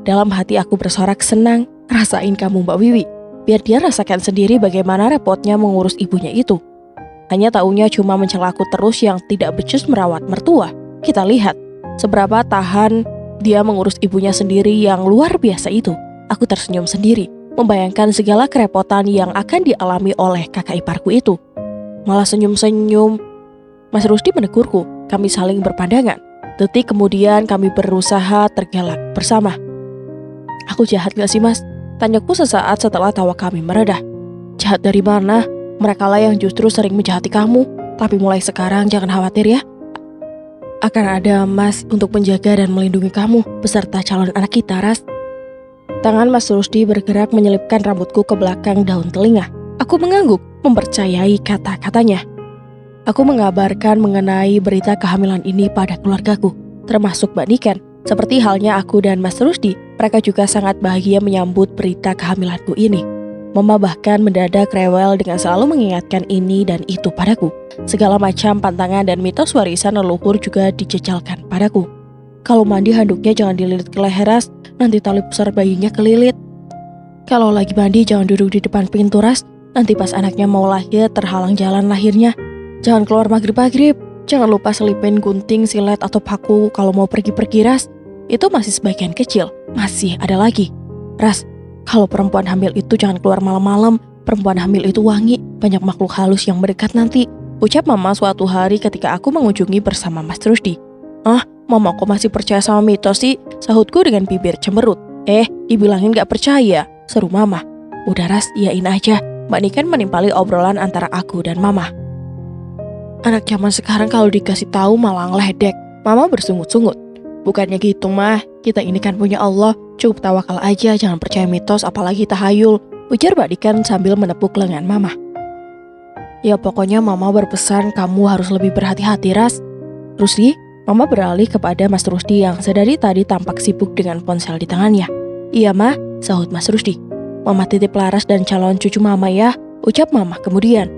S1: Dalam hati aku bersorak senang. Rasain kamu, Mbak Wiwi. Biar dia rasakan sendiri bagaimana repotnya mengurus ibunya itu. Hanya taunya cuma mencelaku terus yang tidak becus merawat mertua. Kita lihat seberapa tahan dia mengurus ibunya sendiri yang luar biasa itu. Aku tersenyum sendiri, membayangkan segala kerepotan yang akan dialami oleh kakak iparku itu. Malah senyum-senyum. Mas Rusdi menegurku, kami saling berpandangan. Detik kemudian kami berusaha tergelak bersama. Aku jahat gak sih mas? Tanyaku sesaat setelah tawa kami meredah. Jahat dari mana? Mereka lah yang justru sering menjahati kamu. Tapi mulai sekarang jangan khawatir ya. Akan ada mas untuk menjaga dan melindungi kamu beserta calon anak kita, Ras. Tangan Mas Rusdi bergerak menyelipkan rambutku ke belakang daun telinga. Aku mengangguk, mempercayai kata-katanya. Aku mengabarkan mengenai berita kehamilan ini pada keluargaku, termasuk Mbak Niken. Seperti halnya aku dan Mas Rusdi, mereka juga sangat bahagia menyambut berita kehamilanku ini. Mama bahkan mendadak rewel dengan selalu mengingatkan ini dan itu padaku. Segala macam pantangan dan mitos warisan leluhur juga dijejalkan padaku. Kalau mandi handuknya jangan dililit ke leher, Ras, nanti tali pusar bayinya kelilit. Kalau lagi mandi jangan duduk di depan pintu, Ras, nanti pas anaknya mau lahir terhalang jalan lahirnya. Jangan keluar maghrib-maghrib, jangan lupa selipin gunting, silet atau paku kalau mau pergi-pergi, Ras. Itu masih sebagian kecil, masih ada lagi. Ras, kalau perempuan hamil itu jangan keluar malam-malam, perempuan hamil itu wangi, banyak makhluk halus yang mendekat nanti, ucap Mama suatu hari ketika aku mengunjungi bersama Mas Rusdi. Ah, Mama kok masih percaya sama mitos sih? Sahutku dengan bibir cemberut. Dibilangin gak percaya, seru Mama. Udah Ras, iyain aja. Mbak Niken menimpali obrolan antara aku dan Mama. Anak zaman sekarang kalau dikasih tahu malah ngeledek. Mama bersungut-sungut. Bukannya gitu mah, kita ini kan punya Allah, cukup tawakal aja, jangan percaya mitos apalagi tahayul, ujar Mbak Niken sambil menepuk lengan Mama. Ya pokoknya Mama berpesan kamu harus lebih berhati-hati, Ras. Rusdi, Mama beralih kepada Mas Rusdi yang sedari tadi tampak sibuk dengan ponsel di tangannya. Iya Mah, sahut Mas Rusdi. Mama titip Laras dan calon cucu Mama ya, ucap Mama kemudian.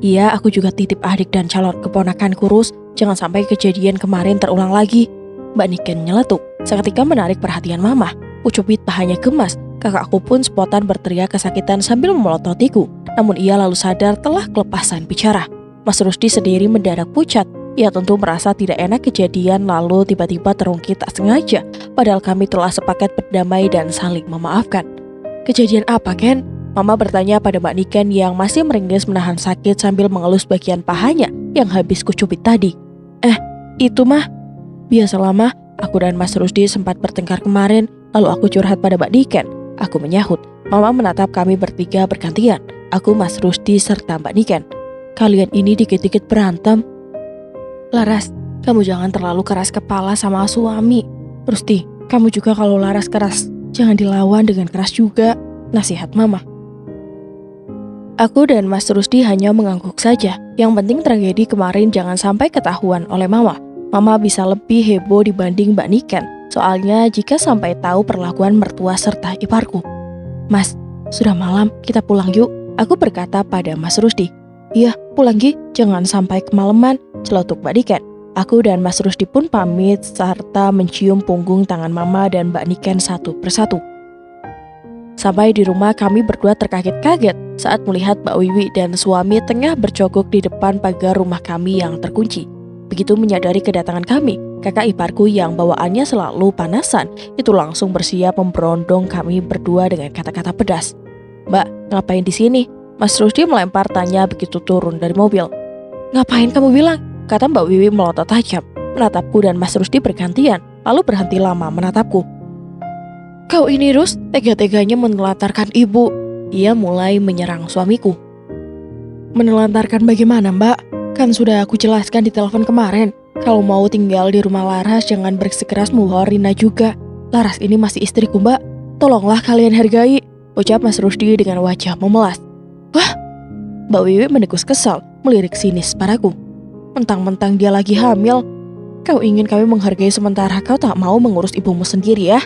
S1: Iya, aku juga titip adik dan calon keponakan kurus, jangan sampai kejadian kemarin terulang lagi. Mbak Niken nyeletuk, seketika menarik perhatian Mama. Ucubit pahanya gemas, kakakku pun spontan berteriak kesakitan sambil memelototiku. Namun ia lalu sadar telah kelepasan bicara. Mas Rusdi sendiri mendadak pucat. Ia tentu merasa tidak enak kejadian lalu tiba-tiba terungkit tak sengaja, padahal kami telah sepakat berdamai dan saling memaafkan. Kejadian apa, Ken? Mama bertanya pada Mbak Niken yang masih meringis menahan sakit sambil mengelus bagian pahanya yang habis kucubit tadi. Itu mah. Biasalah mah, aku dan Mas Rusdi sempat bertengkar kemarin, lalu aku curhat pada Mbak Niken. Aku menyahut. Mama menatap kami bertiga bergantian, aku, Mas Rusdi, serta Mbak Niken. Kalian ini dikit-dikit berantem. Laras, kamu jangan terlalu keras kepala sama suami. Rusdi, kamu juga kalau Laras keras, jangan dilawan dengan keras juga, nasihat Mama. Aku dan Mas Rusdi hanya mengangguk saja. Yang penting tragedi kemarin jangan sampai ketahuan oleh Mama. Mama bisa lebih heboh dibanding Mbak Niken. Soalnya jika sampai tahu perlakuan mertua serta iparku. Mas, sudah malam, kita pulang yuk, aku berkata pada Mas Rusdi. Iya, pulang Gi, jangan sampai kemalaman, celotuk Mbak Niken. Aku dan Mas Rusdi pun pamit serta mencium punggung tangan Mama dan Mbak Niken satu persatu. Sampai di rumah kami berdua terkaget-kaget saat melihat Mbak Wiwi dan suami tengah bercokok di depan pagar rumah kami yang terkunci. Begitu menyadari kedatangan kami, kakak iparku yang bawaannya selalu panasan itu langsung bersiap memberondong kami berdua dengan kata-kata pedas. Mbak, ngapain di sini? Mas Rusdi melempar tanya begitu turun dari mobil. Ngapain kamu bilang? Kata Mbak Wiwi melotot tajam, menatapku dan Mas Rusdi bergantian, lalu berhenti lama menatapku. Kau ini Rus, tega-teganya menelantarkan ibu. Ia mulai menyerang suamiku. Menelantarkan bagaimana Mbak? Kan sudah aku jelaskan di telepon kemarin. Kalau mau tinggal di rumah Laras jangan bersikeras membawa Rina juga. Laras ini masih istriku Mbak. Tolonglah kalian hargai, ucap Mas Rusdi dengan wajah memelas. Wah, Mbak Wiwi mendegus kesal, melirik sinis padaku. Mentang-mentang dia lagi hamil, kau ingin kami menghargai sementara kau tak mau mengurus ibumu sendiri ya?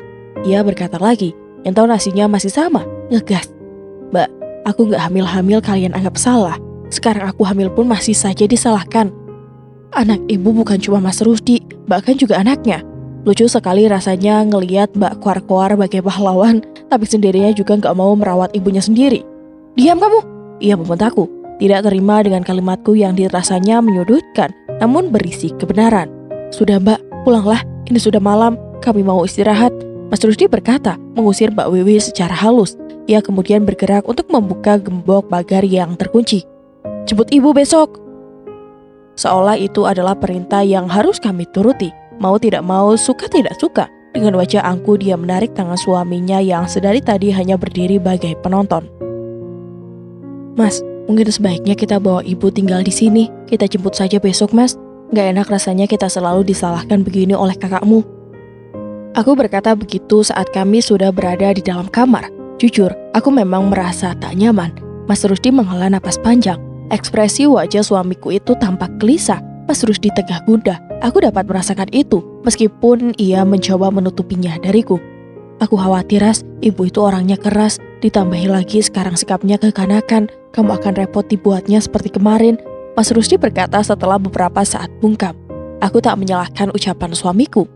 S1: Ia berkata lagi, intonasinya masih sama, ngegas. Mbak, aku gak hamil-hamil kalian anggap salah. Sekarang aku hamil pun masih saja disalahkan. Anak ibu bukan cuma Mas Rusdi, bahkan juga anaknya. Lucu sekali rasanya ngeliat Mbak Kuar-Kuar bagai pahlawan, tapi sendirinya juga gak mau merawat ibunya sendiri. Diam kamu! Ia membentakku, tidak terima dengan kalimatku yang dirasanya menyudutkan, namun berisi kebenaran. Sudah Mbak, pulanglah, ini sudah malam, kami mau istirahat. Mas Rusdi berkata, mengusir Mbak Wiwi secara halus. Ia kemudian bergerak untuk membuka gembok pagar yang terkunci. Jemput ibu besok. Seolah itu adalah perintah yang harus kami turuti. Mau tidak mau, suka tidak suka, Dengan wajah angkuh dia menarik tangan suaminya yang sedari tadi hanya berdiri bagai penonton. Mas, mungkin sebaiknya kita bawa ibu tinggal di sini. Kita jemput saja besok, Mas. Gak enak rasanya kita selalu disalahkan begini oleh kakakmu. Aku berkata begitu saat kami sudah berada di dalam kamar. Jujur, aku memang merasa tak nyaman. Mas Rusdi menghela napas panjang. Ekspresi wajah suamiku itu tampak gelisah. Mas Rusdi tegah gundah. Aku dapat merasakan itu, meskipun ia mencoba menutupinya dariku. Aku khawatir, Ras, ibu itu orangnya keras. Ditambahi lagi sekarang sikapnya kekanakan. Kamu akan repot dibuatnya seperti kemarin. Mas Rusdi berkata setelah beberapa saat bungkam. Aku tak menyalahkan ucapan suamiku.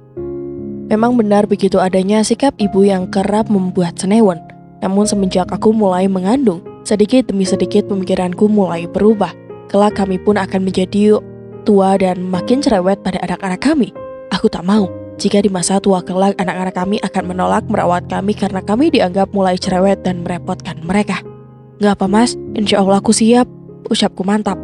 S1: Memang benar begitu adanya sikap ibu yang kerap membuat senewan. Namun semenjak aku mulai mengandung, sedikit demi sedikit pemikiranku mulai berubah. Kelak kami pun akan menjadi tua dan makin cerewet pada anak-anak kami. Aku tak mau jika di masa tua kelak anak-anak kami akan menolak merawat kami karena kami dianggap mulai cerewet dan merepotkan mereka. Gak apa Mas, insya Allah aku siap, ucapku mantap.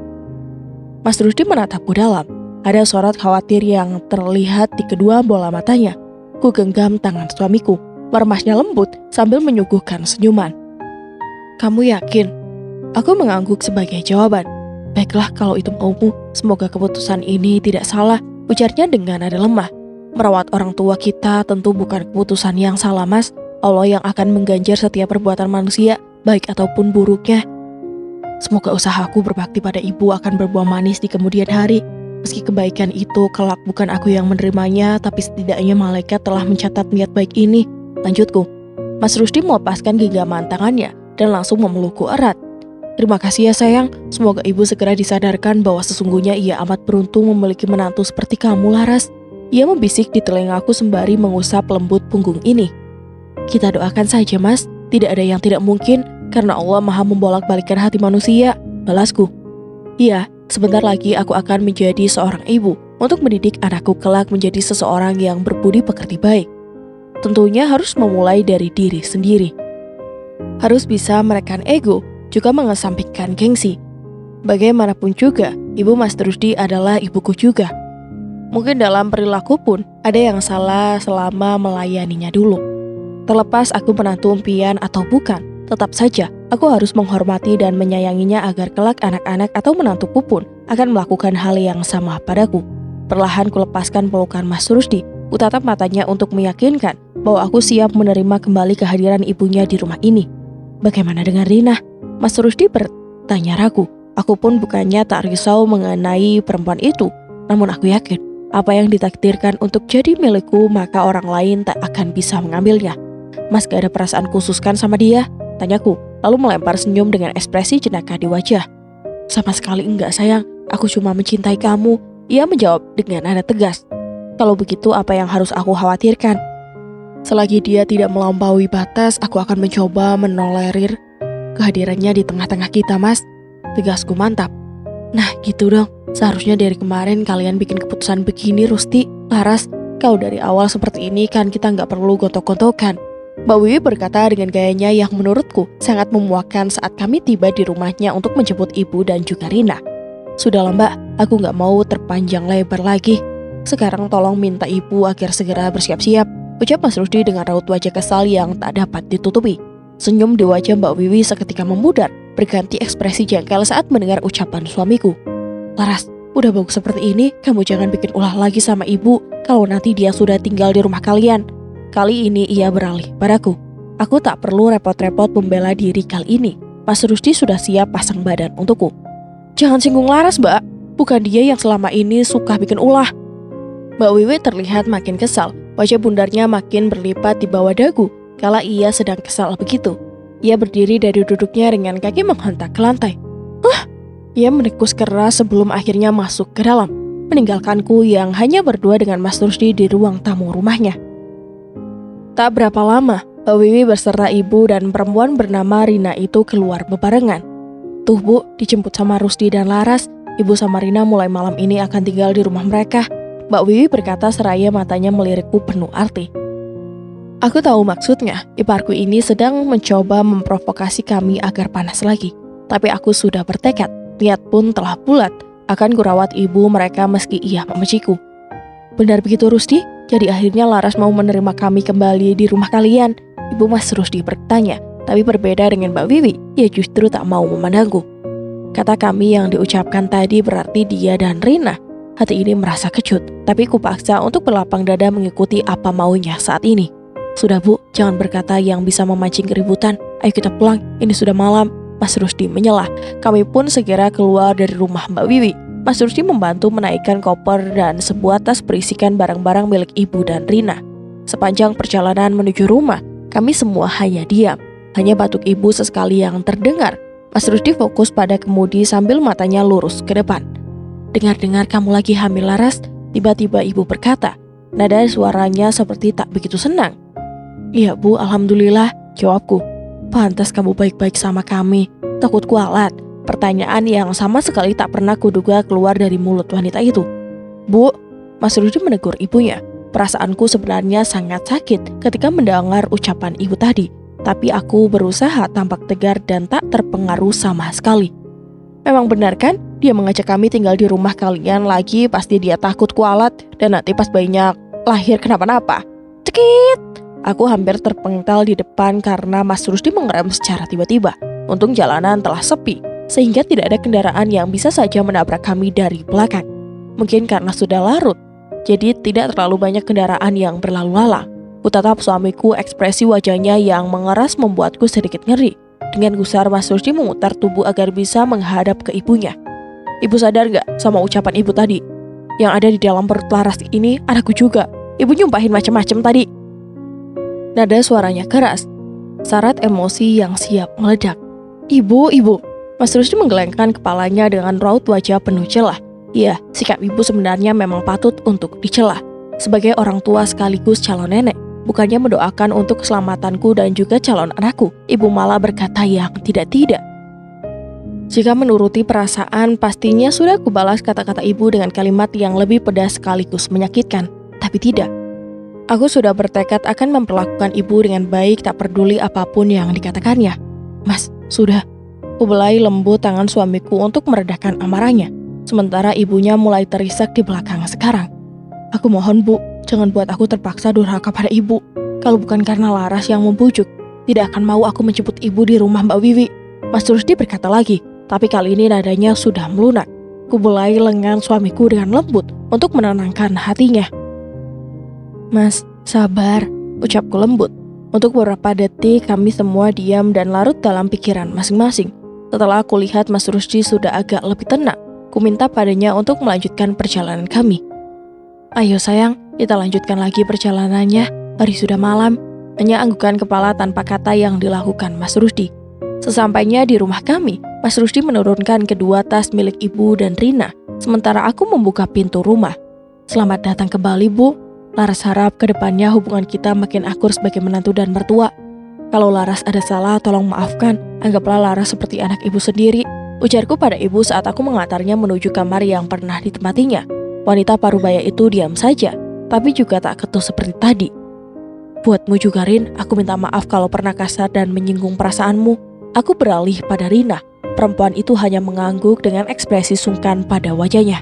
S1: Mas Rusdi menatapku dalam. Ada sorot khawatir yang terlihat di kedua bola matanya. Ku genggam tangan suamiku, meremasnya lembut sambil menyuguhkan senyuman. Kamu yakin? Aku mengangguk sebagai jawaban. Baiklah kalau itu maumu, semoga keputusan ini tidak salah, ujarnya dengan nada lemah. Merawat orang tua kita tentu bukan keputusan yang salah, Mas. Allah yang akan mengganjar setiap perbuatan manusia, baik ataupun buruknya. Semoga usahaku berbakti pada ibu akan berbuah manis di kemudian hari. Meski kebaikan itu kelak bukan aku yang menerimanya, tapi setidaknya malaikat telah mencatat niat baik ini. Lanjutku. Mas Rusdi melepaskan genggaman tangannya dan langsung memelukku erat. Terima kasih ya sayang, semoga ibu segera disadarkan bahwa sesungguhnya ia amat beruntung memiliki menantu seperti kamu, Laras. Ia membisik di telingaku sembari mengusap lembut punggung ini. Kita doakan saja, Mas, tidak ada yang tidak mungkin, karena Allah maha membolak-balikan hati manusia, balasku. Iya, sebentar lagi aku akan menjadi seorang ibu untuk mendidik anakku kelak menjadi seseorang yang berbudi pekerti baik. Tentunya harus memulai dari diri sendiri. Harus bisa merekan ego, juga mengesampingkan gengsi. Bagaimanapun juga, ibu Mas Rusdi adalah ibuku juga. Mungkin dalam perilaku pun ada yang salah selama melayaninya dulu. Terlepas aku menantu impian atau bukan, tetap saja aku harus menghormati dan menyayanginya agar kelak anak-anak atau menantuku pun akan melakukan hal yang sama padaku. Perlahan kulepaskan pelukan Mas Rusdi, kutatap matanya untuk meyakinkan bahwa aku siap menerima kembali kehadiran ibunya di rumah ini. Bagaimana dengan Rina? Mas Rusdi bertanya ragu. Aku pun bukannya tak risau mengenai perempuan itu, namun aku yakin apa yang ditakdirkan untuk jadi milikku maka orang lain tak akan bisa mengambilnya. Mas gak ada perasaan khusus kan sama dia? Tanyaku, lalu melempar senyum dengan ekspresi jenaka di wajah. Sama sekali enggak sayang, aku cuma mencintai kamu. Ia menjawab dengan nada tegas. Kalau begitu apa yang harus aku khawatirkan? Selagi dia tidak melampaui batas, aku akan mencoba menolerir kehadirannya di tengah-tengah kita, Mas. Tegasku mantap. Nah gitu dong, seharusnya dari kemarin kalian bikin keputusan begini, Rusdi. Laras, kalau dari awal seperti ini kan kita nggak perlu gontok-gontokan. Mbak Wiwi berkata dengan gayanya yang menurutku sangat memuakkan saat kami tiba di rumahnya untuk menjemput ibu dan juga Rina. Sudahlah Mbak, aku nggak mau terpanjang lebar lagi. Sekarang tolong minta ibu agar segera bersiap-siap, ucap Mas Rusdi dengan raut wajah kesal yang tak dapat ditutupi. Senyum di wajah Mbak Wiwi seketika memudar, berganti ekspresi jengkel saat mendengar ucapan suamiku. Laras, udah bagus seperti ini, kamu jangan bikin ulah lagi sama ibu kalau nanti dia sudah tinggal di rumah kalian. Kali ini ia beralih padaku. Aku tak perlu repot-repot membela diri kali ini. Mas Rusdi sudah siap pasang badan untukku. Jangan singgung Laras, Mbak. Bukan dia yang selama ini suka bikin ulah. Mbak Wiwi terlihat makin kesal. Wajah bundarnya makin berlipat di bawah dagu kala ia sedang kesal begitu. Ia berdiri dari duduknya dengan kaki menghentak ke lantai. Ia mendekus keras sebelum akhirnya masuk ke dalam, meninggalkanku yang hanya berdua dengan Mas Rusdi di ruang tamu rumahnya. Tak berapa lama, Mbak Wiwi beserta ibu dan perempuan bernama Rina itu keluar bebarengan. Tuh Bu, dijemput sama Rusdi dan Laras, ibu sama Rina mulai malam ini akan tinggal di rumah mereka. Mbak Wiwi berkata seraya matanya melirikku penuh arti. Aku tahu maksudnya, iparku ini sedang mencoba memprovokasi kami agar panas lagi. Tapi aku sudah bertekad, niat pun telah bulat, akan kurawat ibu mereka meski ia membenciku. Benar begitu Rusdi? Jadi akhirnya Laras mau menerima kami kembali di rumah kalian? Ibu Mas Rusdi bertanya. Tapi berbeda dengan Mbak Wiwi, ia justru tak mau memandangku. Kata kami yang diucapkan tadi berarti dia dan Rina. Hati ini merasa kecut, tapi kupaksa untuk berlapang dada mengikuti apa maunya saat ini. Sudah Bu, jangan berkata yang bisa memancing keributan. Ayo kita pulang, ini sudah malam. Mas Rusdi menyelah. Kami pun segera keluar dari rumah Mbak Wiwi. Mas Rusdi membantu menaikkan koper dan sebuah tas berisikan barang-barang milik ibu dan Rina. Sepanjang perjalanan menuju rumah, kami semua hanya diam. Hanya batuk ibu sesekali yang terdengar. Mas Rusdi fokus pada kemudi sambil matanya lurus ke depan. Dengar-dengar kamu lagi hamil Laras, tiba-tiba ibu berkata. Nada suaranya seperti tak begitu senang. Iya Bu, alhamdulillah, jawabku. Pantas kamu baik-baik sama kami, takut kualat. Pertanyaan yang sama sekali tak pernah kuduga keluar dari mulut wanita itu. Bu, Mas Rusdi menegur ibunya. Perasaanku sebenarnya sangat sakit ketika mendengar ucapan ibu tadi. Tapi aku berusaha tampak tegar dan tak terpengaruh sama sekali. Memang benar kan? Dia mengajak kami tinggal di rumah kalian lagi, pasti dia takut kualat dan nanti pas bayinya lahir kenapa-napa. Cekit! Aku hampir terpental di depan karena Mas Rusdi mengerem secara tiba-tiba. Untung jalanan telah sepi, sehingga tidak ada kendaraan yang bisa saja menabrak kami dari belakang. Mungkin karena sudah larut, jadi tidak terlalu banyak kendaraan yang berlalu lalang. Kutatap suamiku, ekspresi wajahnya yang mengeras membuatku sedikit ngeri. Dengan gusar Mas Rusdi memutar tubuh agar bisa menghadap ke ibunya. Ibu sadar gak sama ucapan ibu tadi? Yang ada di dalam perut Laras ini anakku juga. Ibu nyumpahin macam-macam tadi. Nada suaranya keras, syarat emosi yang siap meledak. Ibu. Mas Rusdi menggelengkan kepalanya dengan raut wajah penuh celah. Iya, sikap ibu sebenarnya memang patut untuk dicela. Sebagai orang tua sekaligus calon nenek, bukannya mendoakan untuk keselamatanku dan juga calon anakku, ibu malah berkata yang tidak-tidak. Jika menuruti perasaan, pastinya sudah kubalas kata-kata ibu dengan kalimat yang lebih pedas sekaligus menyakitkan. Tapi tidak. Aku sudah bertekad akan memperlakukan ibu dengan baik, tak peduli apapun yang dikatakannya. Mas, sudah. Kubelai lembut tangan suamiku untuk meredakan amarahnya. Sementara ibunya mulai terisak di belakang sekarang. Aku mohon Bu, jangan buat aku terpaksa durhaka pada ibu. Kalau bukan karena Laras yang membujuk, tidak akan mau aku menjemput ibu di rumah Mbak Wiwi. Mas Rusdi berkata lagi, tapi kali ini nadanya sudah melunak. Kubelai lengan suamiku dengan lembut untuk menenangkan hatinya. Mas, sabar, ucapku lembut. Untuk beberapa detik kami semua diam dan larut dalam pikiran masing-masing. Setelah aku lihat Mas Rusdi sudah agak lebih tenang, ku minta padanya untuk melanjutkan perjalanan kami. Ayo sayang, kita lanjutkan lagi perjalanannya. Hari sudah malam. Hanya anggukan kepala tanpa kata yang dilakukan Mas Rusdi. Sesampainya di rumah kami, Mas Rusdi menurunkan kedua tas milik ibu dan Rina, sementara aku membuka pintu rumah. Selamat datang kembali Bu. Laras harap kedepannya hubungan kita makin akur sebagai menantu dan mertua. Kalau Laras ada salah, tolong maafkan. Anggaplah Laras seperti anak ibu sendiri. Ujarku pada ibu saat aku mengantarnya menuju kamar yang pernah ditempatinya. Wanita parubaya itu diam saja, tapi juga tak ketus seperti tadi. Buatmu juga Rin, aku minta maaf kalau pernah kasar dan menyinggung perasaanmu. Aku beralih pada Rina. Perempuan itu hanya mengangguk dengan ekspresi sungkan pada wajahnya.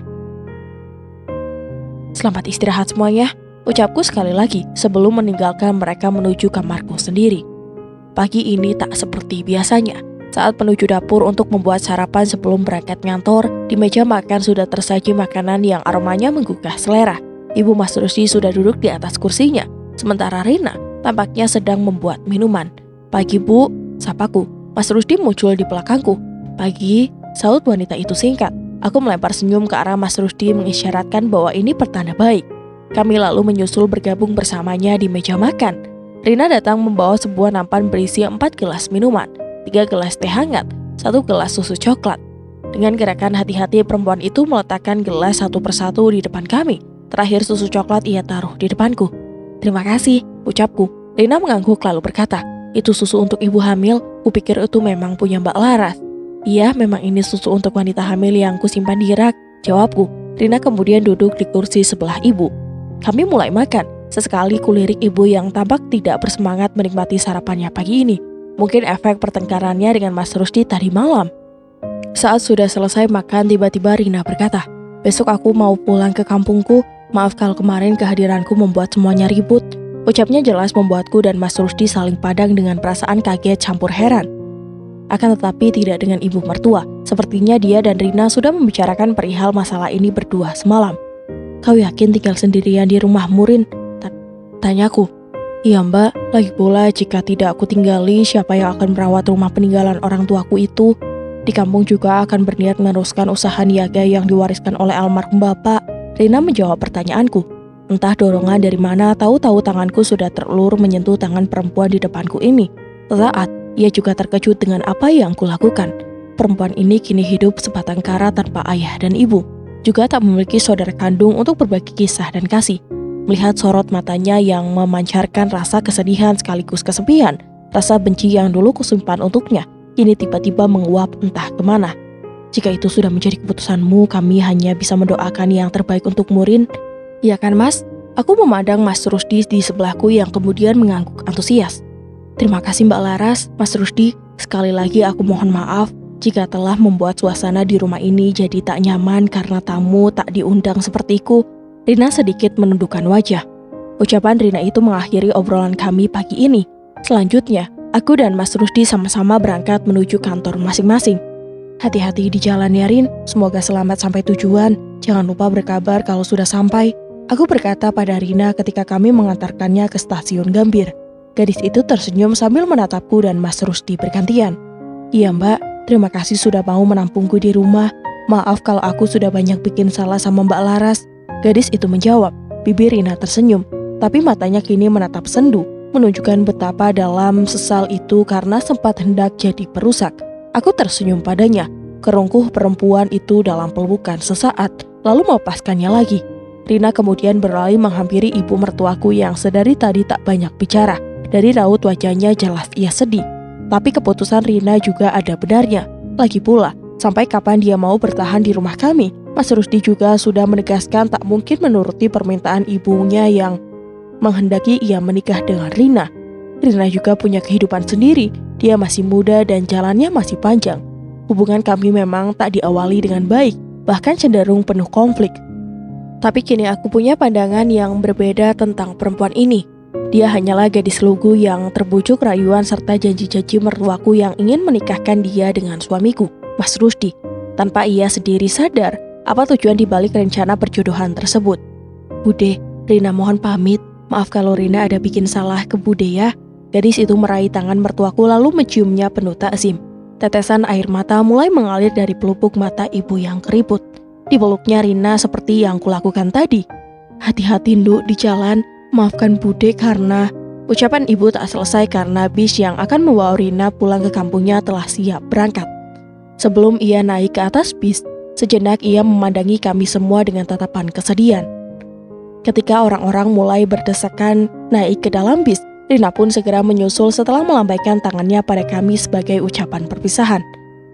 S1: Selamat istirahat semuanya, ucapku sekali lagi sebelum meninggalkan mereka menuju kamarku sendiri. Pagi ini tak seperti biasanya. Saat menuju dapur untuk membuat sarapan sebelum berangkat ngantor, di meja makan sudah tersaji makanan yang aromanya menggugah selera. Ibu Mas Rusdi sudah duduk di atas kursinya, sementara Rina tampaknya sedang membuat minuman. Pagi Bu, sapaku. Mas Rusdi muncul di belakangku. Pagi, saut wanita itu singkat. Aku melempar senyum ke arah Mas Rusdi mengisyaratkan bahwa ini pertanda baik. Kami lalu menyusul bergabung bersamanya di meja makan. Rina datang membawa sebuah nampan berisi 4 gelas minuman, 3 gelas teh hangat, 1 gelas susu coklat. Dengan gerakan hati-hati perempuan itu meletakkan gelas satu persatu di depan kami. Terakhir susu coklat ia taruh di depanku. Terima kasih, ucapku. Rina mengangguk lalu berkata, itu susu untuk ibu hamil, kupikir itu memang punya Mbak Laras. Iya, memang ini susu untuk wanita hamil yang kusimpan di rak, jawabku. Rina kemudian duduk di kursi sebelah ibu. Kami mulai makan. Sesekali kulirik ibu yang tampak tidak bersemangat menikmati sarapannya pagi ini. Mungkin efek pertengkarannya dengan Mas Rusdi tadi malam. Saat sudah selesai makan, tiba-tiba Rina berkata, besok aku mau pulang ke kampungku. Maaf kalau kemarin kehadiranku membuat semuanya ribut. Ucapnya jelas membuatku dan Mas Rusdi saling padang dengan perasaan kaget campur heran. Akan tetapi tidak dengan ibu mertua. Sepertinya dia dan Rina sudah membicarakan perihal masalah ini berdua semalam. Kau yakin tinggal sendirian di rumahmu, Rin? Tanyaku. Iya mbak, lagi pula jika tidak aku tinggali, siapa yang akan merawat rumah peninggalan orang tuaku itu? Di kampung juga akan berniat meneruskan usaha niaga yang diwariskan oleh almarhum bapak. Rina menjawab pertanyaanku. Entah dorongan dari mana, tahu-tahu tanganku sudah terulur menyentuh tangan perempuan di depanku ini. Sesaat, ia juga terkejut dengan apa yang kulakukan. Perempuan ini kini hidup sebatang kara tanpa ayah dan ibu. Juga tak memiliki saudara kandung untuk berbagi kisah dan kasih. Melihat sorot matanya yang memancarkan rasa kesedihan sekaligus kesepian, rasa benci yang dulu kusimpan untuknya, kini tiba-tiba menguap entah kemana. Jika itu sudah menjadi keputusanmu, kami hanya bisa mendoakan yang terbaik untuk Murin. Iya kan mas? Aku memandang Mas Rusdi di sebelahku yang kemudian mengangguk antusias. Terima kasih Mbak Laras, Mas Rusdi. Sekali lagi aku mohon maaf jika telah membuat suasana di rumah ini jadi tak nyaman karena tamu tak diundang sepertiku. Rina sedikit menundukkan wajah. Ucapan Rina itu mengakhiri obrolan kami pagi ini. Selanjutnya, aku dan Mas Rusdi sama-sama berangkat menuju kantor masing-masing. Hati-hati di jalan ya Rin, semoga selamat sampai tujuan. Jangan lupa berkabar kalau sudah sampai. Aku berkata pada Rina ketika kami mengantarkannya ke stasiun Gambir. Gadis itu tersenyum sambil menatapku dan Mas Rusdi bergantian. Iya mbak, terima kasih sudah mau menampungku di rumah. Maaf kalau aku sudah banyak bikin salah sama Mbak Laras. Gadis itu menjawab. Bibir Rina tersenyum, tapi matanya kini menatap sendu, menunjukkan betapa dalam sesal itu karena sempat hendak jadi perusak. Aku tersenyum padanya, kerungkuh perempuan itu dalam pelukan sesaat, lalu melepaskannya lagi. Rina kemudian berlari menghampiri ibu mertuaku yang sedari tadi tak banyak bicara. Dari raut wajahnya jelas ia sedih. Tapi keputusan Rina juga ada benarnya. Lagi pula, sampai kapan dia mau bertahan di rumah kami? Mas Rusdi juga sudah menegaskan tak mungkin menuruti permintaan ibunya yang menghendaki ia menikah dengan Rina. Rina juga punya kehidupan sendiri. Dia masih muda dan jalannya masih panjang. Hubungan kami memang tak diawali dengan baik, bahkan cenderung penuh konflik. Tapi kini aku punya pandangan yang berbeda tentang perempuan ini. Dia hanyalah gadis lugu yang terbujuk rayuan serta janji-janji mertuaku yang ingin menikahkan dia dengan suamiku, Mas Rusdi. Tanpa ia sendiri sadar apa tujuan dibalik rencana perjodohan tersebut. Bude, Rina mohon pamit. Maaf kalau Rina ada bikin salah ke Bude ya. Gadis itu meraih tangan mertuaku lalu menciumnya penuh takzim. Tetesan air mata mulai mengalir dari pelupuk mata ibu yang keriput. Dipeluknya Rina seperti yang kulakukan tadi. Hati-hati Nduk di jalan, maafkan Bude karena... Ucapan ibu tak selesai karena bis yang akan membawa Rina pulang ke kampungnya telah siap berangkat. Sebelum ia naik ke atas bis, sejenak ia memandangi kami semua dengan tatapan kesedihan. Ketika orang-orang mulai berdesakan naik ke dalam bis, Rina pun segera menyusul setelah melambaikan tangannya pada kami sebagai ucapan perpisahan.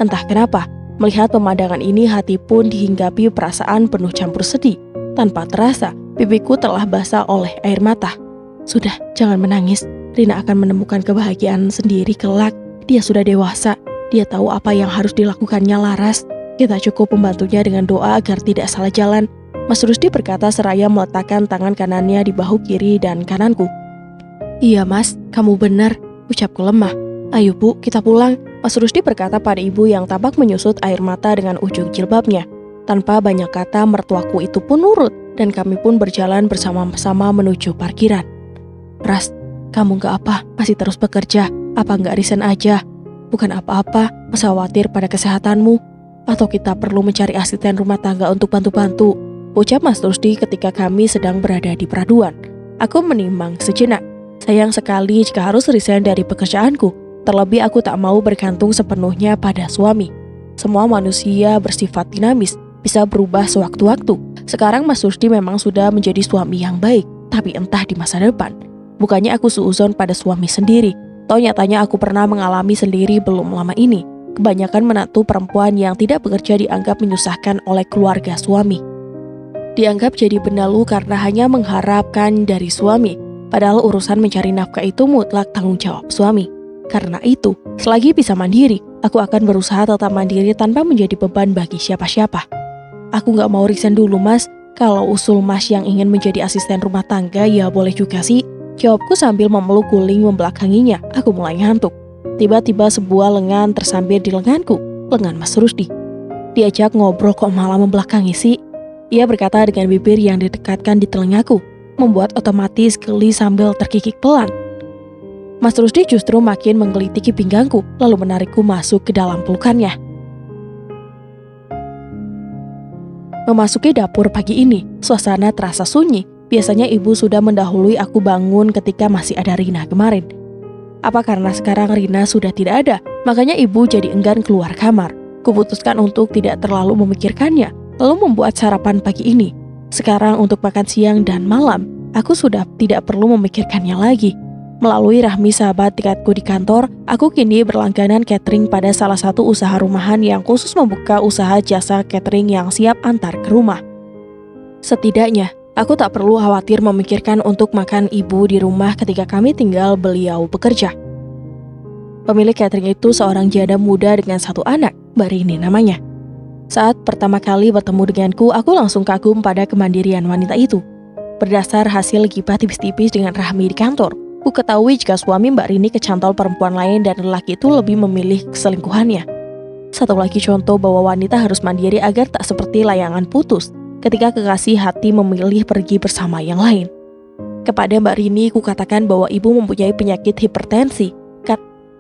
S1: Entah kenapa, melihat pemandangan ini hati pun dihinggapi perasaan penuh campur sedih. Tanpa terasa, pipiku telah basah oleh air mata. Sudah, jangan menangis. Rina akan menemukan kebahagiaan sendiri kelak. Dia sudah dewasa, dia tahu apa yang harus dilakukannya Laras. Kita cukup membantunya dengan doa agar tidak salah jalan. Mas Rusdi berkata seraya meletakkan tangan kanannya di bahu kiri dan kananku. Iya mas, kamu benar, ucapku lemah. Ayo bu, kita pulang. Mas Rusdi berkata pada ibu yang tampak menyusut air mata dengan ujung jilbabnya. Tanpa banyak kata, mertuaku itu pun nurut, dan kami pun berjalan bersama-sama menuju parkiran. Ras, kamu gak apa, masih terus bekerja, apa gak resign aja? Bukan apa-apa, mas khawatir pada kesehatanmu. Atau kita perlu mencari asisten rumah tangga untuk bantu-bantu, ucap Mas Rusdi ketika kami sedang berada di peraduan. Aku menimbang sejenak. Sayang sekali jika harus resign dari pekerjaanku, terlebih aku tak mau bergantung sepenuhnya pada suami. Semua manusia bersifat dinamis, bisa berubah sewaktu-waktu. Sekarang Mas Rusdi memang sudah menjadi suami yang baik, tapi entah di masa depan. Bukannya aku suuzon pada suami sendiri, toh nyatanya aku pernah mengalami sendiri belum lama ini. Kebanyakan menantu perempuan yang tidak bekerja dianggap menyusahkan oleh keluarga suami. Dianggap jadi benalu karena hanya mengharapkan dari suami. Padahal urusan mencari nafkah itu mutlak tanggung jawab suami. Karena itu, selagi bisa mandiri, aku akan berusaha tetap mandiri tanpa menjadi beban bagi siapa-siapa. Aku gak mau resign dulu mas, Kalau usul Mas yang ingin menjadi asisten rumah tangga ya boleh juga sih, jawabku sambil memeluk guling membelakanginya. Aku mulai ngantuk. Tiba-tiba sebuah lengan tersambit di lenganku, lengan Mas Rusdi. Diajak ngobrol kok malah membelakangi sih? Ia berkata dengan bibir yang didekatkan di telingaku, membuat otomatis geli sambil terkikik pelan. Mas Rusdi justru makin menggelitiki pinggangku, lalu menarikku masuk ke dalam pelukannya. Memasuki dapur pagi ini, suasana terasa sunyi. Biasanya ibu sudah mendahului aku bangun ketika masih ada Rina kemarin. Apa karena sekarang Rina sudah tidak ada, makanya ibu jadi enggan keluar kamar. Kuputuskan untuk tidak terlalu memikirkannya, lalu membuat sarapan pagi ini. Sekarang untuk makan siang dan malam, aku sudah tidak perlu memikirkannya lagi. Melalui Rahmi sahabat dekatku di kantor, aku kini berlangganan catering pada salah satu usaha rumahan yang khusus membuka usaha jasa catering yang siap antar ke rumah. Setidaknya, aku tak perlu khawatir memikirkan untuk makan ibu di rumah ketika kami tinggal beliau bekerja. Pemilik catering itu seorang janda muda dengan satu anak, Mbak Rini namanya. Saat pertama kali bertemu denganku, aku langsung kagum pada kemandirian wanita itu. Berdasar hasil gibah tipis-tipis dengan Rahmi di kantor, ku ketahui jika suami Mbak Rini kecantol perempuan lain dan lelaki itu lebih memilih keselingkuhannya. Satu lagi contoh bahwa wanita harus mandiri agar tak seperti layangan putus ketika kekasih hati memilih pergi bersama yang lain. Kepada Mbak Rini ku katakan bahwa ibu mempunyai penyakit hipertensi.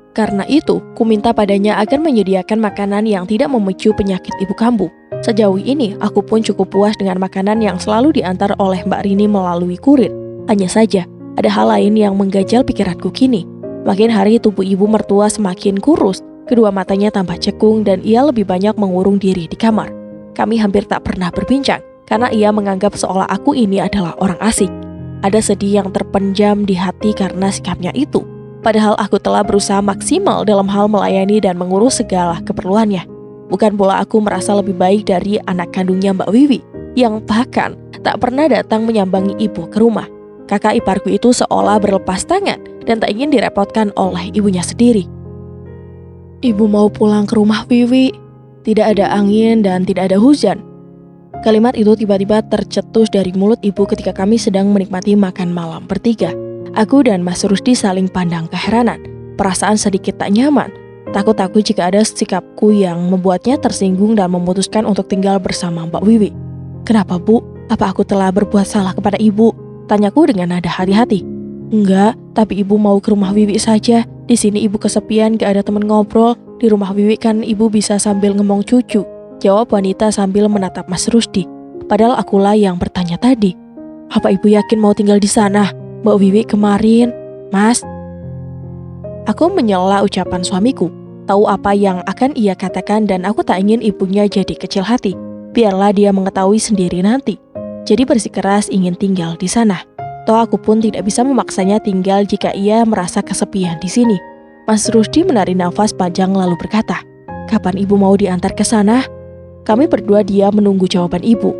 S1: Karena itu, ku minta padanya agar menyediakan makanan yang tidak memicu penyakit ibu kambuh. Sejauh ini, aku pun cukup puas dengan makanan yang selalu diantar oleh Mbak Rini melalui kurir. Hanya saja, ada hal lain yang menggajal pikiranku kini. Makin hari tubuh ibu mertua semakin kurus, kedua matanya tambah cekung dan ia lebih banyak mengurung diri di kamar. Kami hampir tak pernah berbincang, karena ia menganggap seolah aku ini adalah orang asing. Ada sedih yang terpendam di hati karena sikapnya itu. Padahal aku telah berusaha maksimal dalam hal melayani dan mengurus segala keperluannya. Bukan pula aku merasa lebih baik dari anak kandungnya Mbak Wiwi, yang bahkan tak pernah datang menyambangi ibu ke rumah. Kakak iparku itu seolah berlepas tangan dan tak ingin direpotkan oleh ibunya sendiri. Ibu mau pulang ke rumah Wiwi. Tidak ada angin dan tidak ada hujan. Kalimat itu tiba-tiba tercetus dari mulut ibu ketika kami sedang menikmati makan malam bertiga. Aku dan Mas Rusdi saling pandang keheranan, perasaan sedikit tak nyaman. Takut-takut jika ada sikapku yang membuatnya tersinggung dan memutuskan untuk tinggal bersama Mbak Wiwi. Kenapa Bu? Apa aku telah berbuat salah kepada ibu? Tanyaku dengan nada hati-hati. Enggak, tapi ibu mau ke rumah Wiwi saja. Di sini ibu kesepian, gak ada teman ngobrol. Di rumah Wiwi kan ibu bisa sambil ngomong cucu. Jawab wanita sambil menatap Mas Rusdi. Padahal akulah yang bertanya tadi. Apa ibu yakin mau tinggal di sana? Mbak Wiwi kemarin, Mas. Aku menyela ucapan suamiku. Tahu apa yang akan ia katakan dan aku tak ingin ibunya jadi kecil hati. Biarlah dia mengetahui sendiri nanti. Jadi bersikeras ingin tinggal di sana. Toh aku pun tidak bisa memaksanya tinggal jika ia merasa kesepian di sini. Mas Rusdi menarik nafas panjang lalu berkata, "Kapan ibu mau diantar ke sana?" Kami berdua diam menunggu jawaban ibu.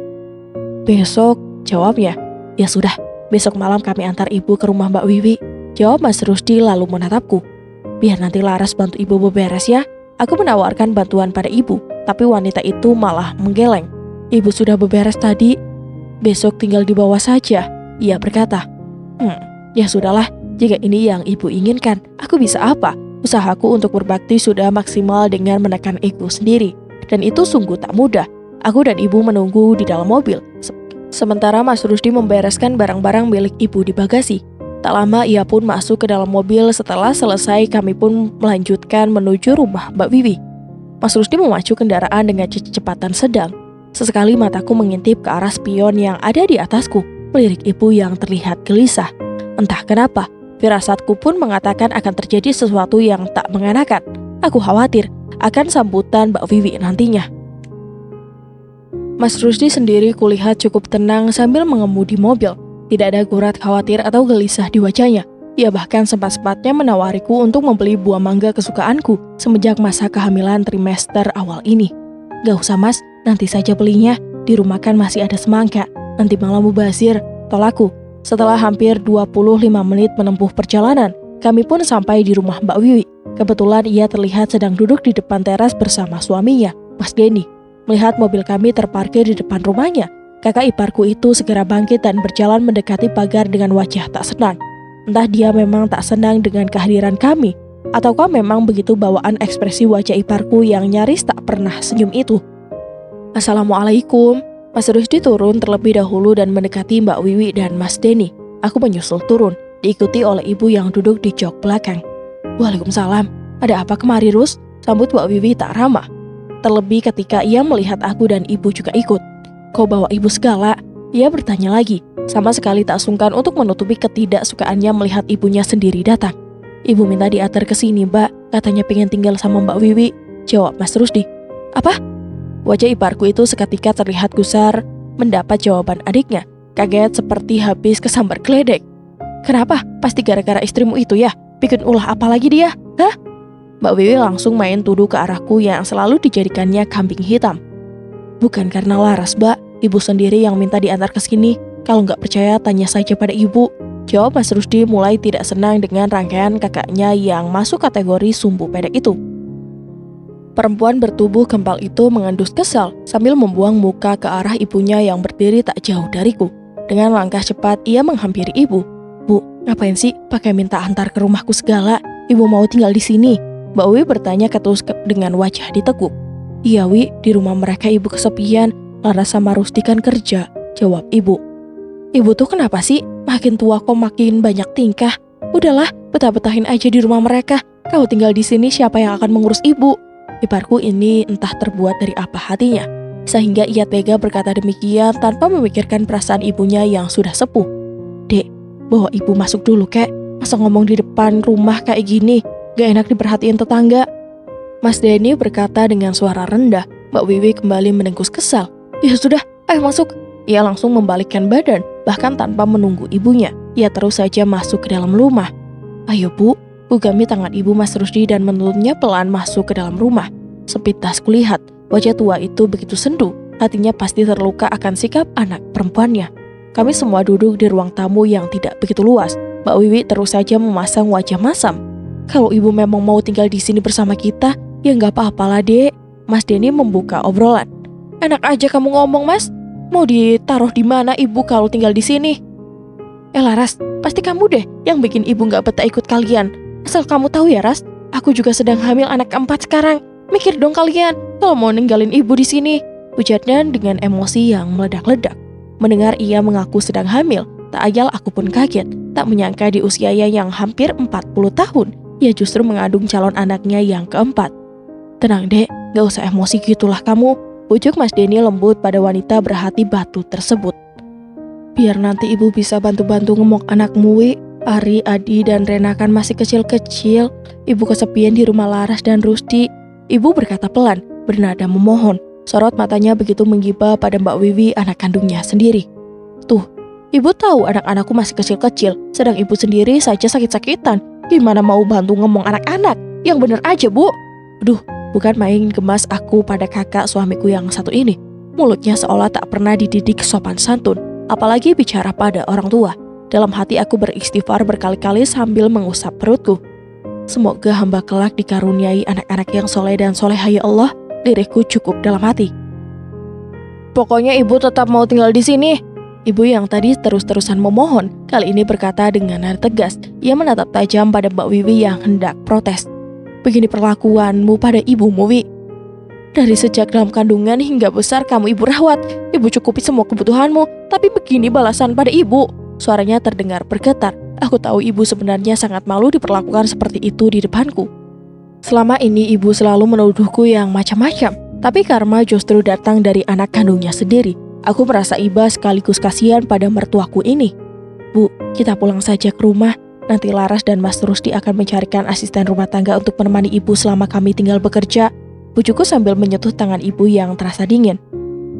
S1: "Besok," jawabnya. "Ya sudah, besok malam kami antar ibu ke rumah Mbak Wiwi," jawab Mas Rusdi lalu menatapku. "Biar nanti Laras bantu ibu beberes ya." Aku menawarkan bantuan pada ibu, tapi wanita itu malah menggeleng. "Ibu sudah beberes tadi. Besok tinggal di bawah saja," ia berkata. Ya sudahlah, jika ini yang ibu inginkan, aku bisa apa? Usahaku untuk berbakti sudah maksimal dengan menekan ego sendiri. Dan itu sungguh tak mudah. Aku dan ibu menunggu di dalam mobil. Sementara Mas Rusdi membereskan barang-barang milik ibu di bagasi. Tak lama ia pun masuk ke dalam mobil. Setelah selesai kami pun melanjutkan menuju rumah Mbak Wiwi. Mas Rusdi memacu kendaraan dengan kecepatan sedang. Sesekali mataku mengintip ke arah spion yang ada di atasku, melirik ibu yang terlihat gelisah. Entah kenapa, firasatku pun mengatakan akan terjadi sesuatu yang tak mengenakan. Aku khawatir akan sambutan Mbak Wiwi nantinya. Mas Rusdi sendiri kulihat cukup tenang sambil mengemudi mobil. Tidak ada gurat khawatir atau gelisah di wajahnya. Ia bahkan sempat-sempatnya menawariku untuk membeli buah mangga kesukaanku semenjak masa kehamilan trimester awal ini. "Gak usah Mas, nanti saja belinya. Di rumah kan masih ada semangka. Nanti malah mubazir," tolakku. Setelah hampir 25 menit menempuh perjalanan, kami pun sampai di rumah Mbak Wiwi. Kebetulan ia terlihat sedang duduk di depan teras bersama suaminya, Mas Denny. Melihat mobil kami terparkir di depan rumahnya, Kakak iparku itu segera bangkit dan berjalan mendekati pagar dengan wajah tak senang. Entah dia memang tak senang dengan kehadiran kami, ataukah memang begitu bawaan ekspresi wajah iparku yang nyaris tak pernah senyum itu. Assalamualaikum. Mas Rusdi turun terlebih dahulu dan mendekati Mbak Wiwi dan Mas Denny. Aku menyusul turun, diikuti oleh ibu yang duduk di jok belakang. Waalaikumsalam. Ada apa kemari, Rus? Sambut Mbak Wiwi tak ramah. Terlebih ketika ia melihat aku dan ibu juga ikut. Kau bawa ibu segala? Ia bertanya lagi, sama sekali tak sungkan untuk menutupi ketidaksukaannya melihat ibunya sendiri datang. Ibu minta diantar ke sini, Mbak. Katanya pengen tinggal sama Mbak Wiwi. Jawab Mas Rusdi. Apa? Wajah iparku itu seketika terlihat gusar mendapat jawaban adiknya. Kaget seperti habis kesambar geledek. Kenapa? Pasti gara-gara istrimu itu ya? Bikin ulah apa lagi dia? Hah? Mbak Wiwi langsung main tuduh ke arahku yang selalu dijadikannya kambing hitam. Bukan karena Laras, Mbak. Ibu sendiri yang minta diantar ke sini. Kalau nggak percaya, tanya saja pada ibu. Jawab Mas Rusdi mulai tidak senang dengan rangkaian kakaknya yang masuk kategori sumbu pendek itu. Perempuan bertubuh gempal itu mengendus kesal sambil membuang muka ke arah ibunya yang berdiri tak jauh dariku. Dengan langkah cepat, ia menghampiri ibu. Bu, ngapain sih pakai minta antar ke rumahku segala? Ibu mau tinggal di sini? Mbak Wiwi bertanya ketus dengan wajah ditekuk. Iya, Wi, di rumah mereka ibu kesepian. Laras sama Rusdi kan kerja, jawab ibu. Ibu tuh kenapa sih? Makin tua kok makin banyak tingkah. Udahlah, betah-betahin aja di rumah mereka. Kau tinggal di sini, siapa yang akan mengurus ibu? Iparku ini entah terbuat dari apa hatinya, sehingga ia tega berkata demikian tanpa memikirkan perasaan ibunya yang sudah sepuh. Dek, bawa ibu masuk dulu kek. Masa ngomong di depan rumah kayak gini? Gak enak diperhatiin tetangga. Mas Denny berkata dengan suara rendah. Mbak Wiwi kembali mendengus kesal. Ya sudah, ayo masuk. Ia langsung membalikkan badan, bahkan tanpa menunggu ibunya. Ia terus saja masuk ke dalam rumah. Ayo Bu, gami tangan ibu Mas Rusdi dan menuntunnya pelan masuk ke dalam rumah. Sepintas kulihat, wajah tua itu begitu sendu. Hatinya pasti terluka akan sikap anak perempuannya. Kami semua duduk di ruang tamu yang tidak begitu luas. Mbak Wiwi terus saja memasang wajah masam. Kalau ibu memang mau tinggal di sini bersama kita, ya nggak apa-apalah, Dek. Mas Denny membuka obrolan. Enak aja kamu ngomong, Mas. Mau ditaruh di mana ibu kalau tinggal di sini? Laras, pasti kamu deh yang bikin ibu nggak betah ikut kalian. Asal kamu tahu ya, Ras, aku juga sedang hamil anak keempat sekarang. Mikir dong kalian kalau mau ninggalin ibu di sini. Ujarnya dengan emosi yang meledak-ledak. Mendengar ia mengaku sedang hamil, tak ayal aku pun kaget. Tak menyangka di usianya yang hampir 40 tahun, ia justru mengandung calon anaknya yang keempat. Tenang, Dek, gak usah emosi gitulah kamu. Ujuk Mas Denny lembut pada wanita berhati batu tersebut. Biar nanti ibu bisa bantu-bantu ngemok anakmu, Wi. Ari, Adi, dan Rena kan masih kecil-kecil. Ibu kesepian di rumah Laras dan Rusdi. Ibu berkata pelan, bernada memohon. Sorot matanya begitu menggibah pada Mbak Wiwi, anak kandungnya sendiri. Tuh, ibu tahu anak-anakku masih kecil-kecil, sedang ibu sendiri saja sakit-sakitan. Gimana mau bantu ngomong anak-anak? Yang bener aja, Bu. Duh, bukan main gemas aku pada kakak suamiku yang satu ini. Mulutnya seolah tak pernah dididik sopan santun, apalagi bicara pada orang tua. Dalam hati aku beristighfar berkali-kali sambil mengusap perutku. Semoga hamba kelak dikaruniai anak-anak yang soleh dan soleha ya Allah, lirikku cukup dalam hati. Pokoknya ibu tetap mau tinggal di sini. Ibu yang tadi terus-terusan memohon, kali ini berkata dengan nada tegas. Ia menatap tajam pada Mbak Wiwi yang hendak protes. Begini perlakuanmu pada ibumu, Wi. Dari sejak dalam kandungan hingga besar kamu ibu rawat, ibu cukupi semua kebutuhanmu, tapi begini balasan pada ibu. Suaranya terdengar bergetar. Aku tahu ibu sebenarnya sangat malu diperlakukan seperti itu di depanku. Selama ini ibu selalu menuduhku yang macam-macam, tapi karma justru datang dari anak kandungnya sendiri. Aku merasa iba sekaligus kasihan pada mertuaku ini. Bu, kita pulang saja ke rumah. Nanti Laras dan Mas Rusdi akan mencarikan asisten rumah tangga untuk menemani ibu selama kami tinggal bekerja. Bujuku sambil menyentuh tangan ibu yang terasa dingin.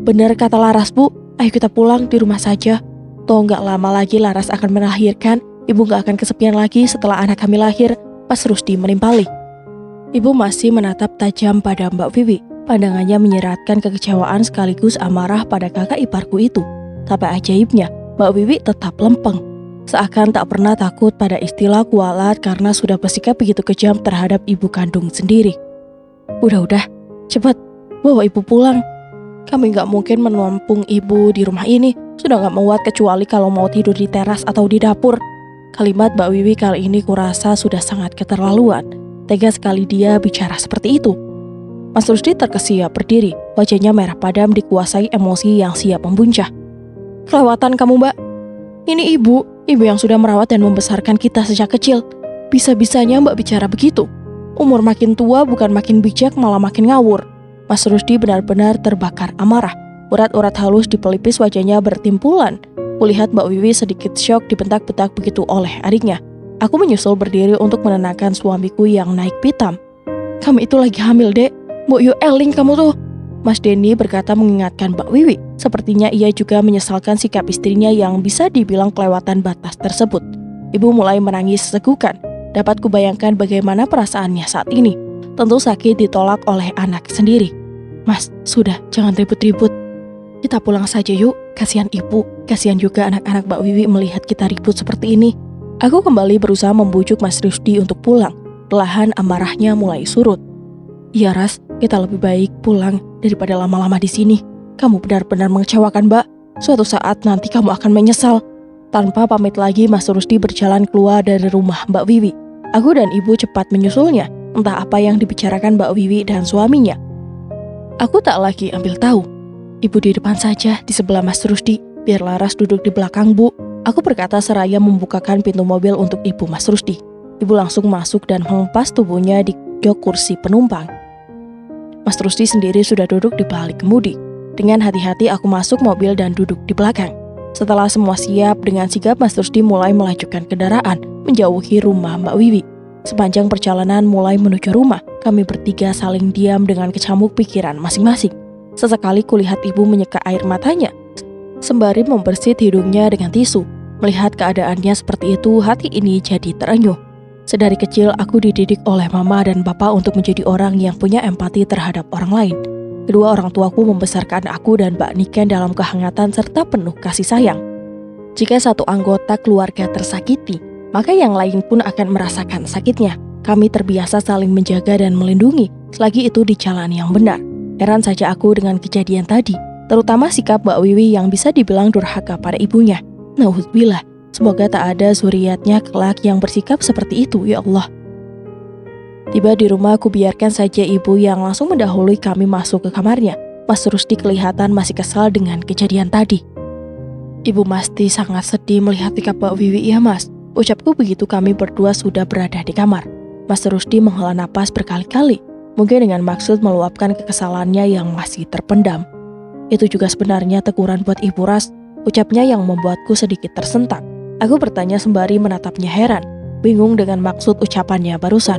S1: Benar kata Laras, Bu. Ayo kita pulang di rumah saja. Toh nggak lama lagi Laras akan melahirkan. Ibu nggak akan kesepian lagi setelah anak kami lahir. Mas Rusdi menimpali. Ibu masih menatap tajam pada Mbak Wiwi. Pandangannya menyeratkan kekecewaan sekaligus amarah pada kakak iparku itu. Tapi ajaibnya, Mbak Wiwi tetap lempeng. Seakan tak pernah takut pada istilah kualat karena sudah bersikap begitu kejam terhadap ibu kandung sendiri. Udah, cepat, bawa ibu pulang. Kami gak mungkin menampung ibu di rumah ini. Sudah gak muat kecuali kalau mau tidur di teras atau di dapur. Kalimat Mbak Wiwi kali ini kurasa sudah sangat keterlaluan. Tega sekali dia bicara seperti itu. Mas Rusdi terkesiap berdiri, wajahnya merah padam dikuasai emosi yang siap membuncah. Kelewatan kamu, Mbak. Ini ibu yang sudah merawat dan membesarkan kita sejak kecil. Bisa-bisanya Mbak bicara begitu. Umur makin tua bukan makin bijak malah makin ngawur. Mas Rusdi benar-benar terbakar amarah. Urat-urat halus di pelipis wajahnya bertimpulan. Kulihat Mbak Wiwi sedikit syok dibentak-bentak begitu oleh adiknya. Aku menyusul berdiri untuk menenangkan suamiku yang naik pitam. Kamu itu lagi hamil, Dek. Mbok yo eling kamu tuh. Mas Denny berkata mengingatkan Mbak Wiwi. Sepertinya ia juga menyesalkan sikap istrinya yang bisa dibilang kelewatan batas tersebut. Ibu mulai menangis segukan. Dapat kubayangkan bagaimana perasaannya saat ini. Tentu sakit ditolak oleh anak sendiri. Mas, sudah, jangan ribut-ribut. Kita pulang saja yuk, kasihan ibu. Kasihan juga anak-anak Mbak Wiwi melihat kita ribut seperti ini. Aku kembali berusaha membujuk Mas Rusdi untuk pulang. Perlahan amarahnya mulai surut. Iya Ras, kita lebih baik pulang daripada lama-lama di sini. Kamu benar-benar mengecewakan Mbak. Suatu saat nanti kamu akan menyesal. Tanpa pamit lagi Mas Rusdi berjalan keluar dari rumah Mbak Wiwi. Aku dan ibu cepat menyusulnya. Entah apa yang dibicarakan Mbak Wiwi dan suaminya. Aku tak lagi ambil tahu. Ibu di depan saja, di sebelah Mas Rusdi. Biar Laras duduk di belakang, Bu. Aku berkata seraya membukakan pintu mobil untuk ibu Mas Rusdi. Ibu langsung masuk dan menghempas tubuhnya di jok kursi penumpang. Mas Rusdi sendiri sudah duduk di balik kemudi. Dengan hati-hati aku masuk mobil dan duduk di belakang. Setelah semua siap, dengan sigap Mas Rusdi mulai melajukan kendaraan menjauhi rumah Mbak Wiwi. Sepanjang perjalanan mulai menuju rumah, kami bertiga saling diam dengan kecamuk pikiran masing-masing. Sesekali kulihat ibu menyeka air matanya, sembari membersit hidungnya dengan tisu. Melihat keadaannya seperti itu, hati ini jadi terenyuh. Sedari kecil aku dididik oleh mama dan papa untuk menjadi orang yang punya empati terhadap orang lain. Kedua orang tuaku membesarkan aku dan Mbak Niken dalam kehangatan serta penuh kasih sayang. Jika satu anggota keluarga tersakiti, maka yang lain pun akan merasakan sakitnya. Kami terbiasa saling menjaga dan melindungi, selagi itu di jalan yang benar. Heran saja aku dengan kejadian tadi, terutama sikap Mbak Wiwi yang bisa dibilang durhaka pada ibunya. Nauzubillah, semoga tak ada zuriatnya kelak yang bersikap seperti itu, ya Allah. Tiba di rumah, aku biarkan saja ibu yang langsung mendahului kami masuk ke kamarnya. Mas Rusdi kelihatan masih kesal dengan kejadian tadi. Ibu Masti sangat sedih melihat sikap Mbak Wiwi, ya Mas. Ucapku begitu kami berdua sudah berada di kamar. Mas Rusdi menghela napas berkali-kali, mungkin dengan maksud meluapkan kekesalannya yang masih terpendam. Itu juga sebenarnya teguran buat Ibu Ras, ucapnya yang membuatku sedikit tersentak. Aku bertanya sembari menatapnya heran, bingung dengan maksud ucapannya barusan.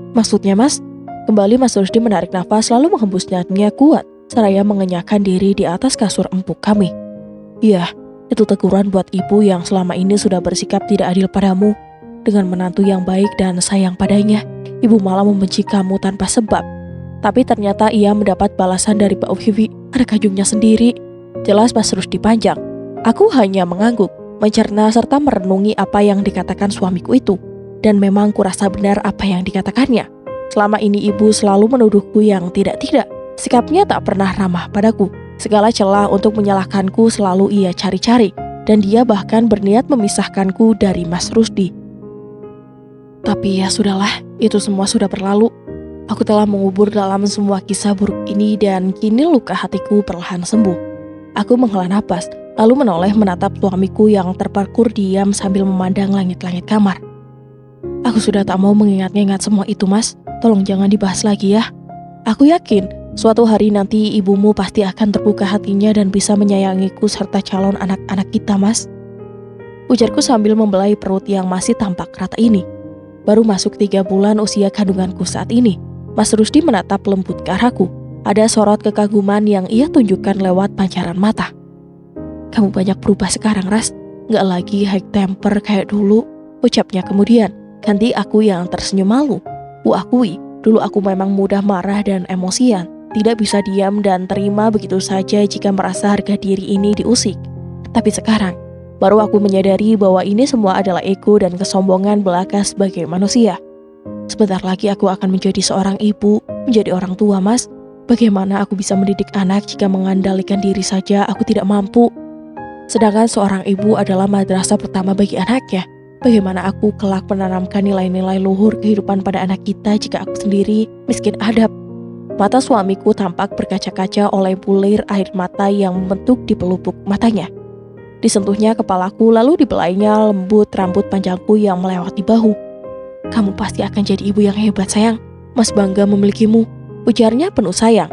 S1: Maksudnya Mas? Kembali Mas Rusdi menarik nafas lalu menghembusnya kuat, seraya mengenyahkan diri di atas kasur empuk kami. Iya, itu teguran buat ibu yang selama ini sudah bersikap tidak adil padamu. Dengan menantu yang baik dan sayang padanya, ibu malah membenci kamu tanpa sebab. Tapi ternyata ia mendapat balasan dari Mbak Wiwi, ada kajungnya sendiri. Jelas Mas Rusdi panjang. Aku hanya mengangguk, mencerna serta merenungi apa yang dikatakan suamiku itu. Dan memang kurasa benar apa yang dikatakannya. Selama ini ibu selalu menuduhku yang tidak-tidak. Sikapnya tak pernah ramah padaku. Segala celah untuk menyalahkanku selalu ia cari-cari. Dan dia bahkan berniat memisahkanku dari Mas Rusdi. Tapi ya sudahlah, itu semua sudah berlalu. Aku telah mengubur dalam semua kisah buruk ini dan kini luka hatiku perlahan sembuh. Aku menghela napas, lalu menoleh menatap suamiku yang terparkur diam sambil memandang langit-langit kamar. Aku sudah tak mau mengingat-ingat semua itu, Mas. Tolong jangan dibahas lagi ya. Aku yakin suatu hari nanti ibumu pasti akan terbuka hatinya dan bisa menyayangiku serta calon anak-anak kita, Mas. Ujarku sambil membelai perut yang masih tampak rata ini. Baru masuk 3 bulan usia kandunganku saat ini. Mas Rusdi menatap lembut ke arahku. Ada sorot kekaguman yang ia tunjukkan lewat pancaran mata. Kamu banyak berubah sekarang, Ras. Gak lagi high temper kayak dulu, ucapnya kemudian. Ganti aku yang tersenyum malu. Ku akui, dulu aku memang mudah marah dan emosian. Tidak bisa diam dan terima begitu saja jika merasa harga diri ini diusik. Tapi sekarang, baru aku menyadari bahwa ini semua adalah ego dan kesombongan belaka sebagai manusia. Sebentar lagi aku akan menjadi seorang ibu, menjadi orang tua, Mas. Bagaimana aku bisa mendidik anak jika mengandalkan diri saja aku tidak mampu? Sedangkan seorang ibu adalah madrasah pertama bagi anaknya. Bagaimana aku kelak menanamkan nilai-nilai luhur kehidupan pada anak kita jika aku sendiri miskin adab? Mata suamiku tampak berkaca-kaca oleh bulir air mata yang membentuk di pelupuk matanya. Disentuhnya kepalaku lalu dibelainya lembut rambut panjangku yang melewati bahu. Kamu pasti akan jadi ibu yang hebat sayang. Mas bangga memilikimu, ujarnya penuh sayang.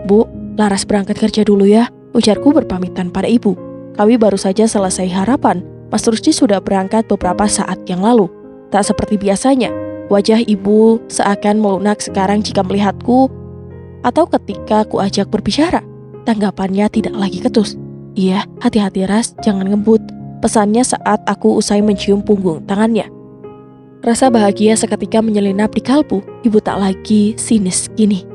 S1: Bu, Laras berangkat kerja dulu ya, ujarku berpamitan pada ibu. Kami baru saja selesai harapan, Mas Rusdi sudah berangkat beberapa saat yang lalu. Tak seperti biasanya, wajah ibu seakan melunak sekarang jika melihatku atau ketika ku ajak berbicara. Tanggapannya tidak lagi ketus. Iya, hati-hati Ras, jangan ngebut, pesannya saat aku usai mencium punggung tangannya. Rasa bahagia seketika menyelinap di kalbu. Ibu tak lagi sinis gini.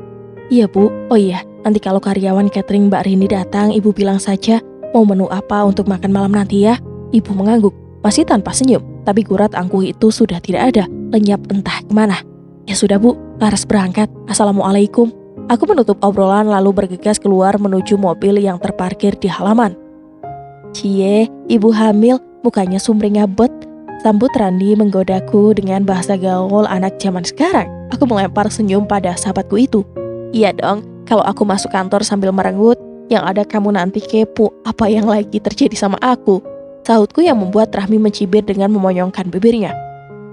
S1: Iya bu, oh iya, nanti kalau karyawan catering Mbak Rini datang, ibu bilang saja mau menu apa untuk makan malam nanti ya. Ibu mengangguk, masih tanpa senyum, tapi gurat angkuh itu sudah tidak ada, lenyap entah kemana. Ya sudah bu, Laras berangkat, Assalamualaikum. Aku menutup obrolan lalu bergegas keluar menuju mobil yang terparkir di halaman. Cie, ibu hamil, mukanya sumringah bet. Sambut Randi menggodaku dengan bahasa gaul anak zaman sekarang. Aku melempar senyum pada sahabatku itu. Iya dong, kalau aku masuk kantor sambil merenggut, yang ada kamu nanti kepo apa yang lagi terjadi sama aku. Sahutku yang membuat Rahmi mencibir dengan memonyongkan bibirnya.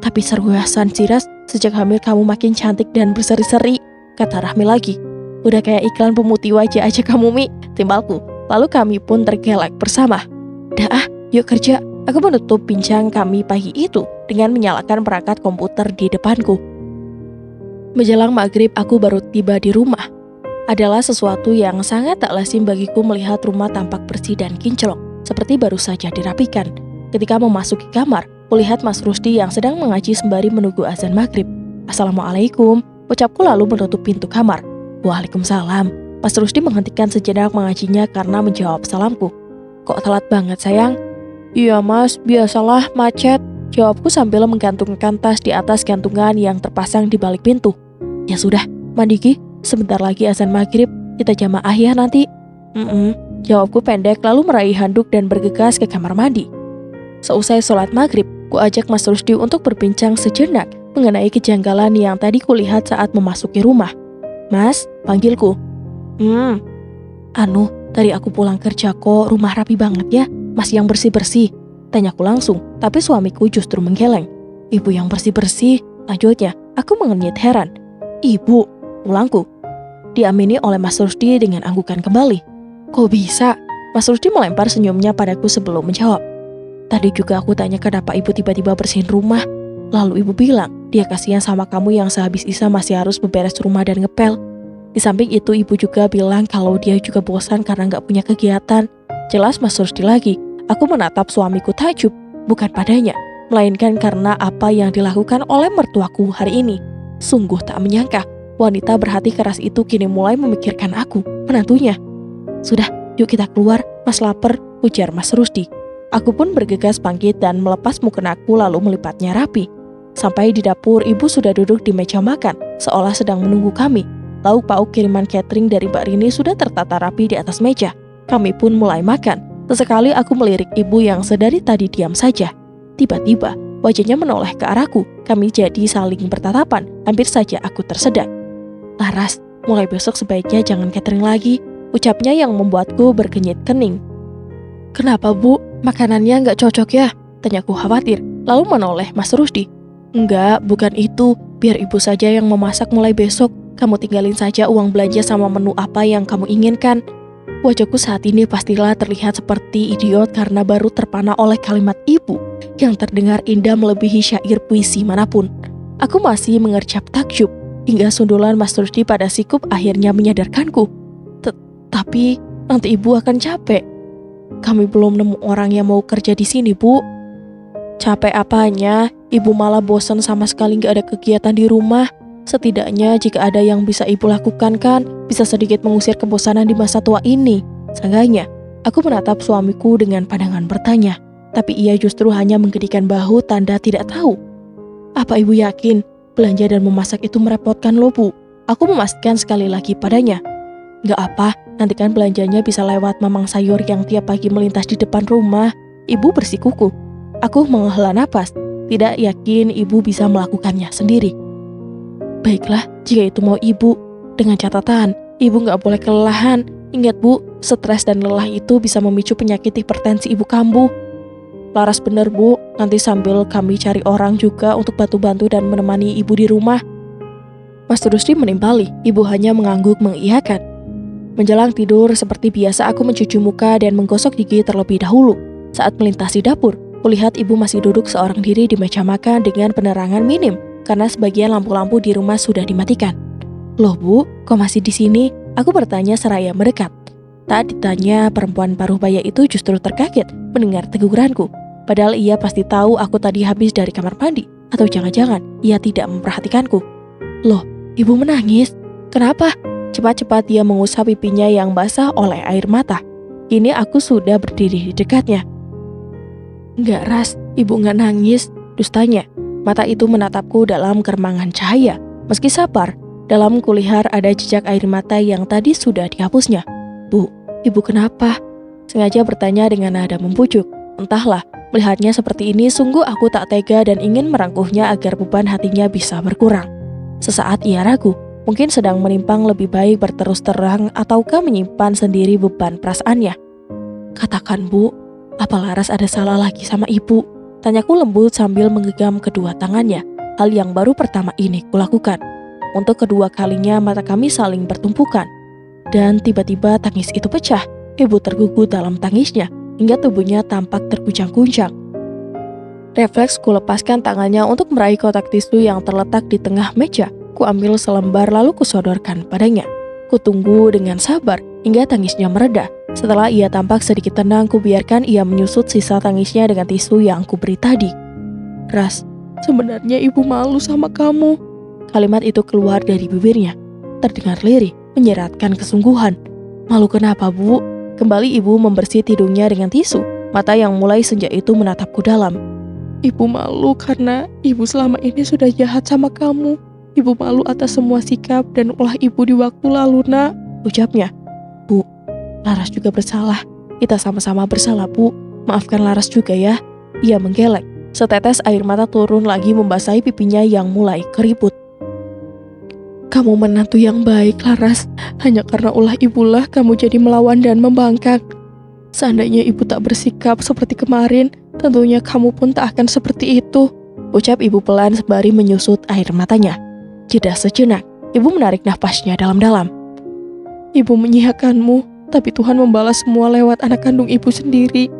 S1: Tapi seriusan sih Ras, sejak hamil kamu makin cantik dan berseri-seri, kata Rahmi lagi. Udah kayak iklan pemutih wajah aja kamu Mi, timbalku. Lalu kami pun tergelak bersama. Dah yuk kerja. Aku menutup bincang kami pagi itu dengan menyalakan perangkat komputer di depanku. Menjelang maghrib aku baru tiba di rumah. Adalah sesuatu yang sangat tak lazim bagiku melihat rumah tampak bersih dan kinclong, seperti baru saja dirapikan. Ketika memasuki kamar, kulihat Mas Rusdi yang sedang mengaji sembari menunggu azan maghrib. Assalamualaikum, ucapku lalu menutup pintu kamar. Waalaikumsalam. Mas Rusdi menghentikan sejenak mengajinya karena menjawab salamku. Kok telat banget sayang? Iya mas, biasalah macet, jawabku sambil menggantungkan tas di atas gantungan yang terpasang di balik pintu. Ya sudah, mandi Ki, sebentar lagi azan maghrib, kita jamaah ya nanti. Jawabku pendek lalu meraih handuk dan bergegas ke kamar mandi. Seusai sholat maghrib, ku ajak Mas Rusdi untuk berbincang sejenak mengenai kejanggalan yang tadi kulihat saat memasuki rumah. Mas, panggilku. Tadi aku pulang kerja kok rumah rapi banget ya. Masih yang bersih-bersih, tanyaku langsung, tapi suamiku justru menggeleng. Ibu yang bersih-bersih, lanjutnya, aku mengenyit heran. Ibu, ulangku. Diamini oleh Mas Rusdi dengan anggukan kembali. Kok bisa? Mas Rusdi melempar senyumnya padaku sebelum menjawab. Tadi juga aku tanya kenapa ibu tiba-tiba bersihin rumah. Lalu ibu bilang, dia kasihan sama kamu yang sehabis Isa masih harus beberes rumah dan ngepel. Di samping itu ibu juga bilang kalau dia juga bosan karena gak punya kegiatan. Jelas Mas Rusdi lagi. Aku menatap suamiku takjub, bukan padanya, melainkan karena apa yang dilakukan oleh mertuaku hari ini. Sungguh tak menyangka, wanita berhati keras itu kini mulai memikirkan aku, menantunya. Sudah, yuk kita keluar, Mas lapar, ujar Mas Rusdi. Aku pun bergegas bangkit dan melepas mukenaku lalu melipatnya rapi. Sampai di dapur, ibu sudah duduk di meja makan, seolah sedang menunggu kami. Lauk pauk kiriman catering dari Mbak Rini sudah tertata rapi di atas meja. Kami pun mulai makan. Sesekali aku melirik ibu yang sedari tadi diam saja. Tiba-tiba, wajahnya menoleh ke arahku. Kami jadi saling bertatapan. Hampir saja aku tersedak. Laras, mulai besok sebaiknya jangan catering lagi, ucapnya yang membuatku berkenyit kening. Kenapa bu? Makanannya nggak cocok ya? Tanyaku khawatir. Lalu menoleh Mas Rusdi. Enggak, bukan itu. Biar ibu saja yang memasak mulai besok. Kamu tinggalin saja uang belanja sama menu apa yang kamu inginkan. Wajahku saat ini pastilah terlihat seperti idiot karena baru terpana oleh kalimat ibu yang terdengar indah melebihi syair puisi manapun. Aku masih mengercap takjub hingga sundulan Mas Rusdi pada sikup akhirnya menyadarkanku. Tapi nanti ibu akan capek. Kami belum nemu orang yang mau kerja di sini, Bu. Capek apanya? Ibu malah bosan sama sekali gak ada kegiatan di rumah. Setidaknya jika ada yang bisa ibu lakukan kan, bisa sedikit mengusir kebosanan di masa tua ini. Seenggaknya, aku menatap suamiku dengan pandangan bertanya. Tapi ia justru hanya menggedikan bahu tanda tidak tahu. Apa ibu yakin belanja dan memasak itu merepotkan lo, Bu? Aku memastikan sekali lagi padanya. Gak apa, nanti kan belanjanya bisa lewat mamang sayur yang tiap pagi melintas di depan rumah. Ibu bersikuku. Aku menghela napas, tidak yakin ibu bisa melakukannya sendiri. Baiklah, jika itu mau ibu. Dengan catatan, ibu gak boleh kelelahan. Ingat bu, stres dan lelah itu bisa memicu penyakit hipertensi ibu kambuh. Laras bener bu, nanti sambil kami cari orang juga untuk bantu-bantu dan menemani ibu di rumah. Mas Rusdi menimpali, ibu hanya mengangguk mengiyakan. Menjelang tidur, seperti biasa aku mencuci muka dan menggosok gigi terlebih dahulu. Saat melintasi dapur, kulihat ibu masih duduk seorang diri di meja makan dengan penerangan minim, karena sebagian lampu-lampu di rumah sudah dimatikan. Loh bu, kok masih di sini? Aku bertanya seraya mendekat. Tak ditanya, perempuan paruh baya itu justru terkaget mendengar teguranku. Padahal ia pasti tahu aku tadi habis dari kamar mandi. Atau jangan-jangan ia tidak memperhatikanku. Loh, ibu menangis? Kenapa? Cepat-cepat dia mengusap pipinya yang basah oleh air mata. Kini aku sudah berdiri di dekatnya. Enggak Ras, ibu enggak nangis. Dustanya, mata itu menatapku dalam keremangan cahaya. Meski sabar, dalam kulihat ada jejak air mata yang tadi sudah dihapusnya. Bu, ibu kenapa? Sengaja bertanya dengan nada membujuk. Entahlah, melihatnya seperti ini sungguh aku tak tega dan ingin merangkuhnya agar beban hatinya bisa berkurang. Sesaat ia ragu, mungkin sedang menimpang lebih baik berterus terang ataukah menyimpan sendiri beban perasaannya. Katakan bu, apa Laras ada salah lagi sama ibu? Tanyaku lembut sambil menggenggam kedua tangannya, hal yang baru pertama ini kulakukan. Untuk kedua kalinya mata kami saling bertumpukan. Dan tiba-tiba tangis itu pecah, ibu tergugu dalam tangisnya, hingga tubuhnya tampak terguncang-guncang. Refleks kulepaskan tangannya untuk meraih kotak tisu yang terletak di tengah meja. Ku ambil selembar lalu kusodorkan padanya. Ku tunggu dengan sabar hingga tangisnya mereda. Setelah ia tampak sedikit tenang, ku biarkan ia menyusut sisa tangisnya dengan tisu yang ku beri tadi. Ras, sebenarnya ibu malu sama kamu. Kalimat itu keluar dari bibirnya. Terdengar lirih, menyeratkan kesungguhan. Malu kenapa bu? Kembali ibu membersih hidungnya dengan tisu. Mata yang mulai sejak itu menatapku dalam. Ibu malu karena ibu selama ini sudah jahat sama kamu. Ibu malu atas semua sikap dan ulah ibu di waktu lalu, nak, ucapnya. Bu, Laras juga bersalah. Kita sama-sama bersalah, bu. Maafkan Laras juga ya. Ia menggeleng. Setetes air mata turun lagi membasahi pipinya yang mulai keriput. Kamu menantu yang baik, Laras. Hanya karena ulah ibulah kamu jadi melawan dan membangkang. Seandainya ibu tak bersikap seperti kemarin, tentunya kamu pun tak akan seperti itu, ucap ibu pelan sembari menyusut air matanya. Jeda sejenak, ibu menarik nafasnya dalam-dalam. Ibu menyihakanmu, tapi Tuhan membalas semua lewat anak kandung ibu sendiri.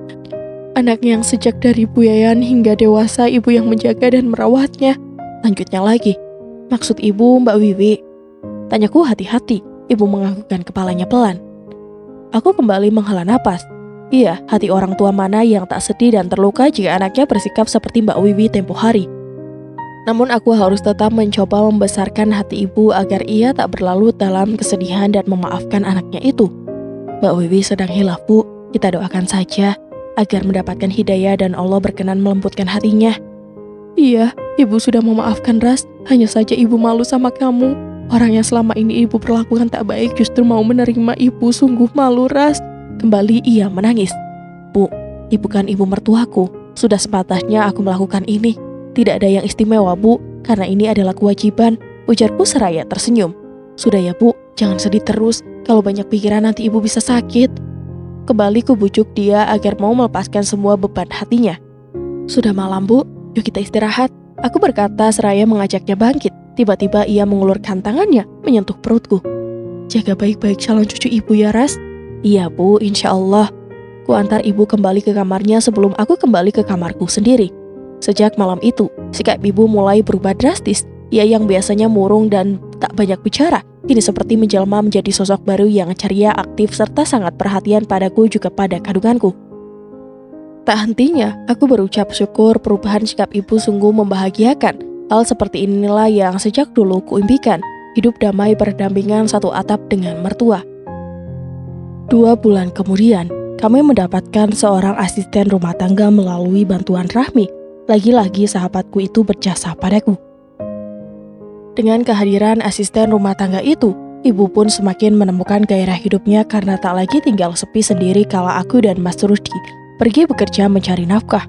S1: Anak yang sejak dari buyayan hingga dewasa ibu yang menjaga dan merawatnya. Lanjutnya lagi, maksud ibu Mbak Wiwi? Tanyaku hati-hati, ibu menganggukkan kepalanya pelan. Aku kembali menghela napas. Iya, hati orang tua mana yang tak sedih dan terluka jika anaknya bersikap seperti Mbak Wiwi tempo hari. Namun aku harus tetap mencoba membesarkan hati ibu agar ia tak berlarut dalam kesedihan dan memaafkan anaknya itu. Mbak Wiwi sedang hilaf, bu. Kita doakan saja agar mendapatkan hidayah dan Allah berkenan melembutkan hatinya. Iya, ibu sudah memaafkan Ras. Hanya saja ibu malu sama kamu. Orang yang selama ini ibu perlakukan tak baik justru mau menerima ibu. Sungguh malu, Ras. Kembali ia menangis. Bu, ibu kan ibu mertuaku. Sudah sepatasnya aku melakukan ini. Tidak ada yang istimewa, bu, karena ini adalah kewajiban, ujarku seraya tersenyum. Sudah ya, bu, jangan sedih terus. Kalau banyak pikiran nanti ibu bisa sakit. Kembali ku bujuk dia agar mau melepaskan semua beban hatinya. Sudah malam, bu, yuk kita istirahat. Aku berkata seraya mengajaknya bangkit. Tiba-tiba ia mengulurkan tangannya, menyentuh perutku. Jaga baik-baik calon cucu ibu ya, Ras. Iya bu, insya Allah. Ku antar ibu kembali ke kamarnya sebelum aku kembali ke kamarku sendiri. Sejak malam itu, sikap ibu mulai berubah drastis. Ia yang biasanya murung dan tak banyak bicara, kini seperti menjelma menjadi sosok baru yang ceria, aktif, serta sangat perhatian padaku juga pada kandunganku. Tak hentinya, aku berucap syukur perubahan sikap ibu sungguh membahagiakan. Hal seperti inilah yang sejak dulu kuimpikan, hidup damai berdampingan satu atap dengan mertua. 2 bulan kemudian, kami mendapatkan seorang asisten rumah tangga melalui bantuan Rahmi. Lagi-lagi sahabatku itu berjasa padaku. Dengan kehadiran asisten rumah tangga itu, ibu pun semakin menemukan gairah hidupnya karena tak lagi tinggal sepi sendiri kala aku dan Mas Rusdi pergi bekerja mencari nafkah.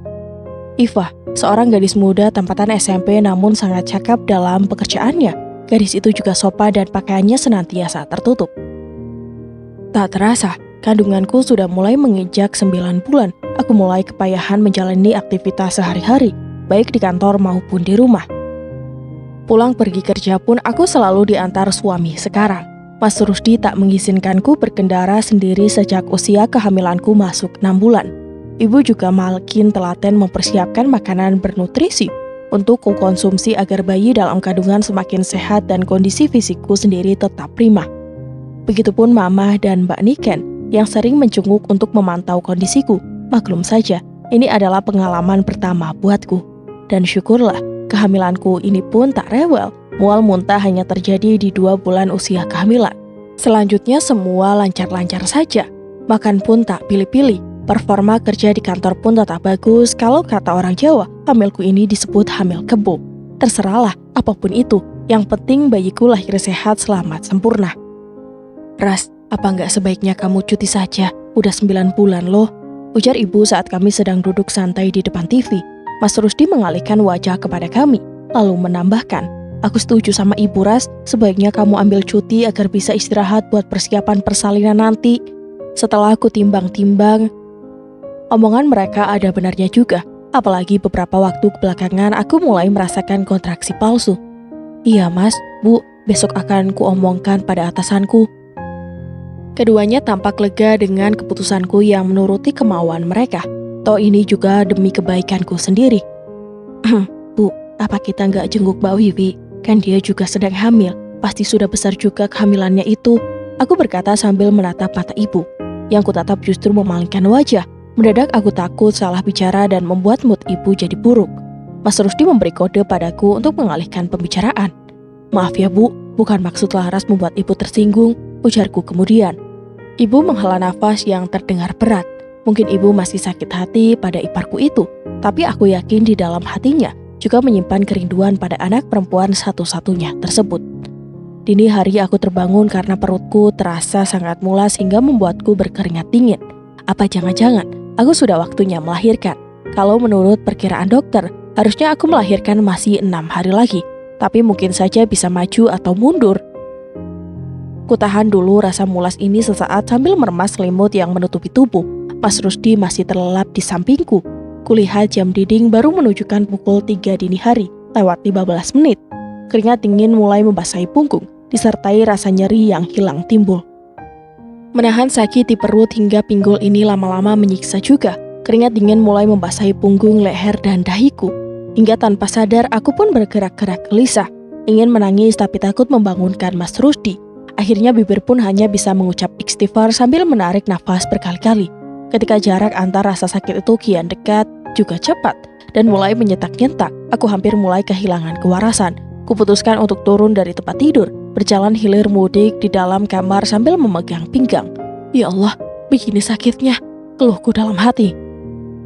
S1: Iva, seorang gadis muda tempatan SMP namun sangat cakap dalam pekerjaannya. Gadis itu juga sopan dan pakaiannya senantiasa tertutup. Tak terasa, kandunganku sudah mulai menginjak 9 bulan. Aku mulai kepayahan menjalani aktivitas sehari-hari, baik di kantor maupun di rumah. Pulang pergi kerja pun aku selalu diantar suami sekarang. Mas Rusdi tak mengizinkanku berkendara sendiri sejak usia kehamilanku masuk 6 bulan. Ibu juga makin telaten mempersiapkan makanan bernutrisi untuk kukonsumsi agar bayi dalam kandungan semakin sehat dan kondisi fisikku sendiri tetap prima. Begitupun Mama dan Mbak Niken yang sering menjenguk untuk memantau kondisiku. Maklum saja, ini adalah pengalaman pertama buatku. Dan syukurlah, kehamilanku ini pun tak rewel. Mual muntah hanya terjadi di 2 bulan usia kehamilan. Selanjutnya semua lancar-lancar saja. Makan pun tak pilih-pilih. Performa kerja di kantor pun tetap bagus. Kalau kata orang Jawa, hamilku ini disebut hamil kebo. Terserahlah, apapun itu. Yang penting bayiku lahir sehat, selamat, sempurna. Ras, apa nggak sebaiknya kamu cuti saja? Udah 9 bulan loh. Ujar ibu saat kami sedang duduk santai di depan TV. Mas Rusdi mengalihkan wajah kepada kami, lalu menambahkan, aku setuju sama ibu Ras, sebaiknya kamu ambil cuti agar bisa istirahat buat persiapan persalinan nanti. Setelah aku timbang-timbang, omongan mereka ada benarnya juga, apalagi beberapa waktu belakangan aku mulai merasakan kontraksi palsu. Iya mas, bu, besok akan kuomongkan pada atasanku. Keduanya tampak lega dengan keputusanku yang menuruti kemauan mereka. Toh ini juga demi kebaikanku sendiri. Bu, apa kita nggak jenguk Mbak Wiwi? Kan dia juga sedang hamil, pasti sudah besar juga kehamilannya itu. Aku berkata sambil menatap mata ibu. Yang kutatap justru memalingkan wajah. Mendadak aku takut salah bicara dan membuat mood ibu jadi buruk. Mas Rusdi memberi kode padaku untuk mengalihkan pembicaraan. Maaf ya bu, bukan maksud Laras membuat ibu tersinggung, ujarku kemudian. Ibu menghela nafas yang terdengar berat. Mungkin ibu masih sakit hati pada iparku itu, tapi aku yakin di dalam hatinya juga menyimpan kerinduan pada anak perempuan satu-satunya tersebut. Dini hari aku terbangun karena perutku terasa sangat mulas hingga membuatku berkeringat dingin. Apa jangan-jangan aku sudah waktunya melahirkan? Kalau menurut perkiraan dokter, harusnya aku melahirkan masih 6 hari lagi, tapi mungkin saja bisa maju atau mundur. Kutahan dulu rasa mulas ini sesaat sambil meremas selimut yang menutupi tubuh. Mas Rusdi masih terlelap di sampingku. Kulihat jam dinding baru menunjukkan pukul 3 dini hari, lewat 15 menit. Keringat dingin mulai membasahi punggung, disertai rasa nyeri yang hilang timbul. Menahan sakit di perut hingga pinggul ini lama-lama menyiksa juga. Keringat dingin mulai membasahi punggung, leher, dan dahiku. Hingga tanpa sadar aku pun bergerak-gerak gelisah. Ingin menangis tapi takut membangunkan Mas Rusdi. Akhirnya bibir pun hanya bisa mengucap istighfar sambil menarik nafas berkali-kali. Ketika jarak antar rasa sakit itu kian dekat, juga cepat, dan mulai menyentak-nyentak, aku hampir mulai kehilangan kewarasan. Kuputuskan untuk turun dari tempat tidur, berjalan hilir mudik di dalam kamar sambil memegang pinggang. Ya Allah, begini sakitnya, keluhku dalam hati.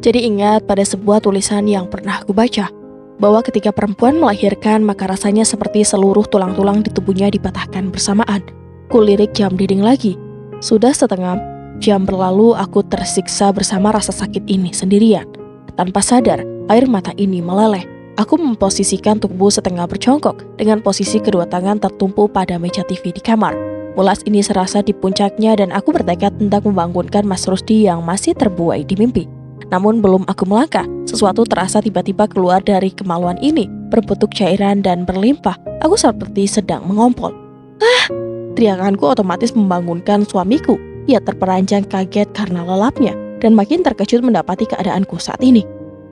S1: Jadi ingat pada sebuah tulisan yang pernah aku baca, bahwa ketika perempuan melahirkan maka rasanya seperti seluruh tulang-tulang di tubuhnya dipatahkan bersamaan. Kulirik jam dinding lagi. Sudah setengah jam berlalu aku tersiksa bersama rasa sakit ini sendirian. Tanpa sadar, air mata ini meleleh. Aku memposisikan tubuh setengah berjongkok dengan posisi kedua tangan tertumpu pada meja TV di kamar. Mulas ini serasa di puncaknya dan aku bertekad hendak membangunkan Mas Rusdi yang masih terbuai di mimpi. Namun belum aku melangkah, sesuatu terasa tiba-tiba keluar dari kemaluan ini, berbentuk cairan dan berlimpah. Aku seperti sedang mengompol. Ah! Teriakanku otomatis membangunkan suamiku. Ia terperanjang kaget karena lelapnya dan makin terkejut mendapati keadaanku saat ini.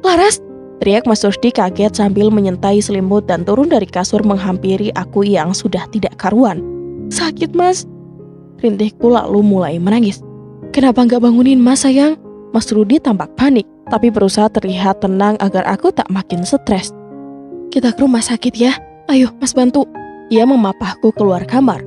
S1: Laras! Teriak Mas Rusdi kaget sambil menyentai selimut dan turun dari kasur menghampiri aku yang sudah tidak karuan. Sakit mas? Rintihku lalu mulai menangis. Kenapa nggak bangunin mas sayang? Mas Rusdi tampak panik, tapi berusaha terlihat tenang agar aku tak makin stres. Kita ke rumah sakit ya, ayo mas bantu. Ia memapahku keluar kamar.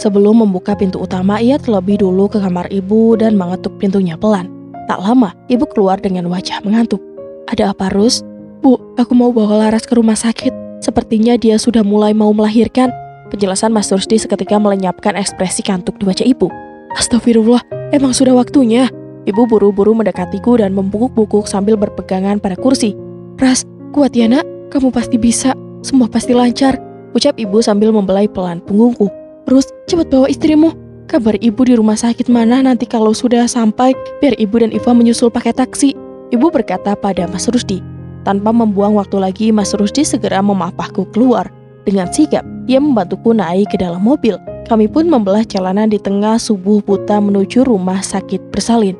S1: Sebelum membuka pintu utama, ia terlebih dulu ke kamar ibu dan mengetuk pintunya pelan. Tak lama, ibu keluar dengan wajah mengantuk. Ada apa, Rus? Bu, aku mau bawa Laras ke rumah sakit. Sepertinya dia sudah mulai mau melahirkan. Penjelasan Mas Rusdi seketika melenyapkan ekspresi kantuk di wajah ibu. Astagfirullah, emang sudah waktunya. Ibu buru-buru mendekatiku dan membungkuk-bungkuk sambil berpegangan pada kursi. Ras, kuat ya nak, kamu pasti bisa. Semua pasti lancar, ucap ibu sambil membelai pelan punggungku. Terus, cepat bawa istrimu. Kabar ibu di rumah sakit mana nanti kalau sudah sampai, biar ibu dan Iva menyusul pakai taksi. Ibu berkata pada Mas Rusdi. Tanpa membuang waktu lagi, Mas Rusdi segera memapahku keluar. Dengan sigap, ia membantuku naik ke dalam mobil. Kami pun membelah jalanan di tengah subuh buta menuju rumah sakit bersalin.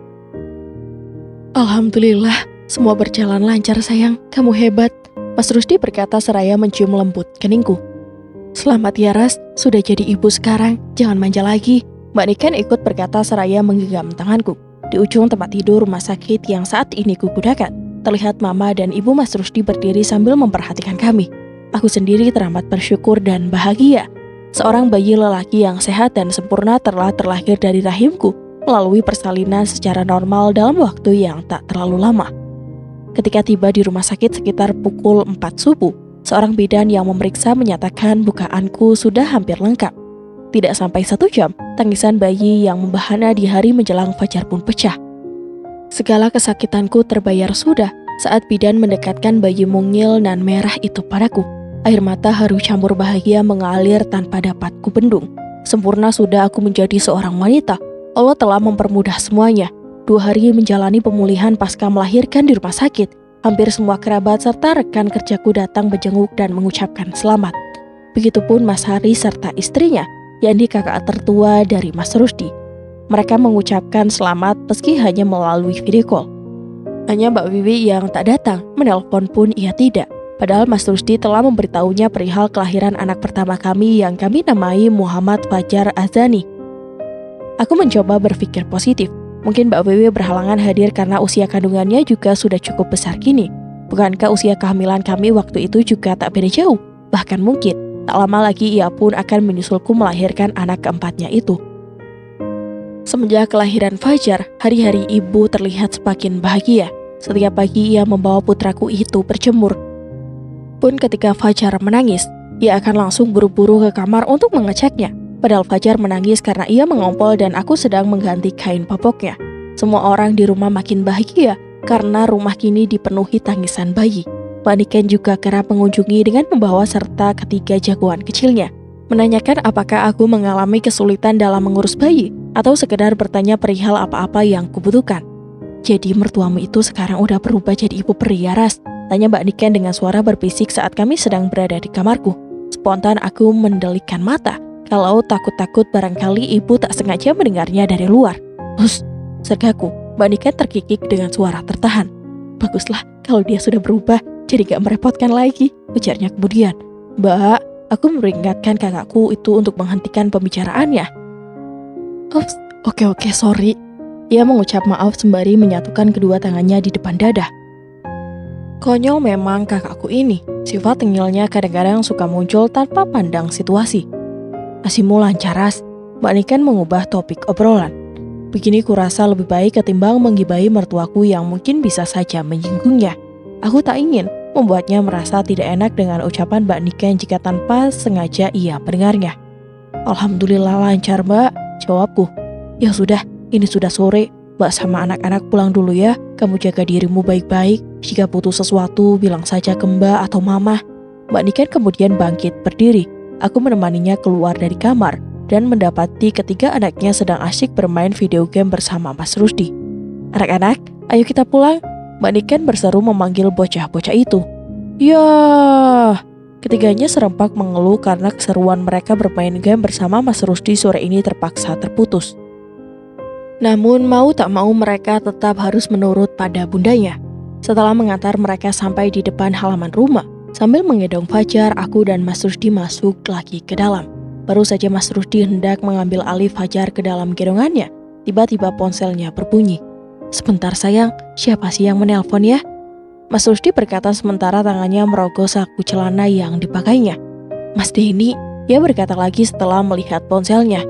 S1: Alhamdulillah, semua berjalan lancar sayang, kamu hebat. Mas Rusdi berkata seraya mencium lembut keningku. Selamat ya Ras, sudah jadi ibu sekarang, jangan manja lagi. Mbak Niken ikut berkata seraya menggenggam tanganku. Di ujung tempat tidur rumah sakit yang saat ini kugunakan, terlihat Mama dan Ibu Mas Rusdi berdiri sambil memperhatikan kami. Aku sendiri teramat bersyukur dan bahagia. Seorang bayi lelaki yang sehat dan sempurna telah terlahir dari rahimku melalui persalinan secara normal dalam waktu yang tak terlalu lama. Ketika tiba di rumah sakit sekitar pukul 4 subuh, seorang bidan yang memeriksa menyatakan bukaanku sudah hampir lengkap. Tidak sampai 1 jam, tangisan bayi yang membahana di hari menjelang fajar pun pecah. Segala kesakitanku terbayar sudah saat bidan mendekatkan bayi mungil nan merah itu padaku. Air mata haru campur bahagia mengalir tanpa dapat kubendung. Sempurna sudah aku menjadi seorang wanita. Allah telah mempermudah semuanya. 2 hari menjalani pemulihan pasca melahirkan di rumah sakit. Hampir semua kerabat serta rekan kerjaku datang berjenguk dan mengucapkan selamat. Begitupun Mas Hari serta istrinya, yakni kakak tertua dari Mas Rusdi. Mereka mengucapkan selamat meski hanya melalui video call. Hanya Mbak Wiwi yang tak datang, menelpon pun ia tidak. Padahal Mas Rusdi telah memberitahunya perihal kelahiran anak pertama kami yang kami namai Muhammad Fajar Azani. Aku mencoba berpikir positif. Mungkin Mbak Wiwi berhalangan hadir karena usia kandungannya juga sudah cukup besar kini. Bukankah usia kehamilan kami waktu itu juga tak beda jauh? Bahkan mungkin, tak lama lagi ia pun akan menyusulku melahirkan anak keempatnya itu. Semenjak kelahiran Fajar, hari-hari ibu terlihat semakin bahagia. Setiap pagi ia membawa putraku itu berjemur. Pun ketika Fajar menangis, ia akan langsung buru-buru ke kamar untuk mengeceknya. Padahal Fajar menangis karena ia mengompol dan aku sedang mengganti kain popoknya. Semua orang di rumah makin bahagia karena rumah kini dipenuhi tangisan bayi. Mbak Niken juga kerap mengunjungi dengan membawa serta ketiga jagoan kecilnya. Menanyakan apakah aku mengalami kesulitan dalam mengurus bayi atau sekedar bertanya perihal apa-apa yang kubutuhkan. Jadi mertuamu itu sekarang udah berubah jadi ibu peri ya Ras? Tanya Mbak Niken dengan suara berbisik saat kami sedang berada di kamarku. Spontan aku mendelikkan mata, kalau takut-takut barangkali ibu tak sengaja mendengarnya dari luar. Hus, sergaku. Mbak Niken terkikik dengan suara tertahan. Baguslah kalau dia sudah berubah, jadi gak merepotkan lagi, ujarnya kemudian. Mbak, aku memperingatkan kakakku itu untuk menghentikan pembicaraannya. Ups, oke, sorry. Ia mengucap maaf sembari menyatukan kedua tangannya di depan dada. Konyol memang kakakku ini. Sifat tengilnya kadang-kadang suka muncul tanpa pandang situasi. Asimu lancar Ras. Mbak Niken mengubah topik obrolan. Begini kurasa lebih baik ketimbang menggibahi mertuaku yang mungkin bisa saja menyinggungnya. Aku tak ingin membuatnya merasa tidak enak dengan ucapan Mbak Niken jika tanpa sengaja ia mendengarnya. Alhamdulillah lancar Mbak, jawabku. Ya sudah, ini sudah sore. Mbak sama anak-anak pulang dulu ya. Kamu jaga dirimu baik-baik. Jika butuh sesuatu, bilang saja ke Mbak atau Mama. Mbak Niken kemudian bangkit berdiri. Aku menemaninya keluar dari kamar dan mendapati ketiga anaknya sedang asyik bermain video game bersama Mas Rusdi. Anak-anak, ayo kita pulang. Mbak Niken berseru memanggil bocah-bocah itu. Yah! Ketiganya serempak mengeluh karena keseruan mereka bermain game bersama Mas Rusdi sore ini terpaksa terputus. Namun mau tak mau mereka tetap harus menurut pada bundanya. Setelah mengantar mereka sampai di depan halaman rumah, sambil menggendong Fajar, aku dan Mas Rusdi masuk lagi ke dalam. Baru saja Mas Rusdi hendak mengambil alih Fajar ke dalam gendongannya, tiba-tiba ponselnya berbunyi. Sebentar sayang, siapa sih yang menelpon ya? Mas Rusdi berkata sementara tangannya merogoh saku celana yang dipakainya. Mas Denny, ia berkata lagi setelah melihat ponselnya.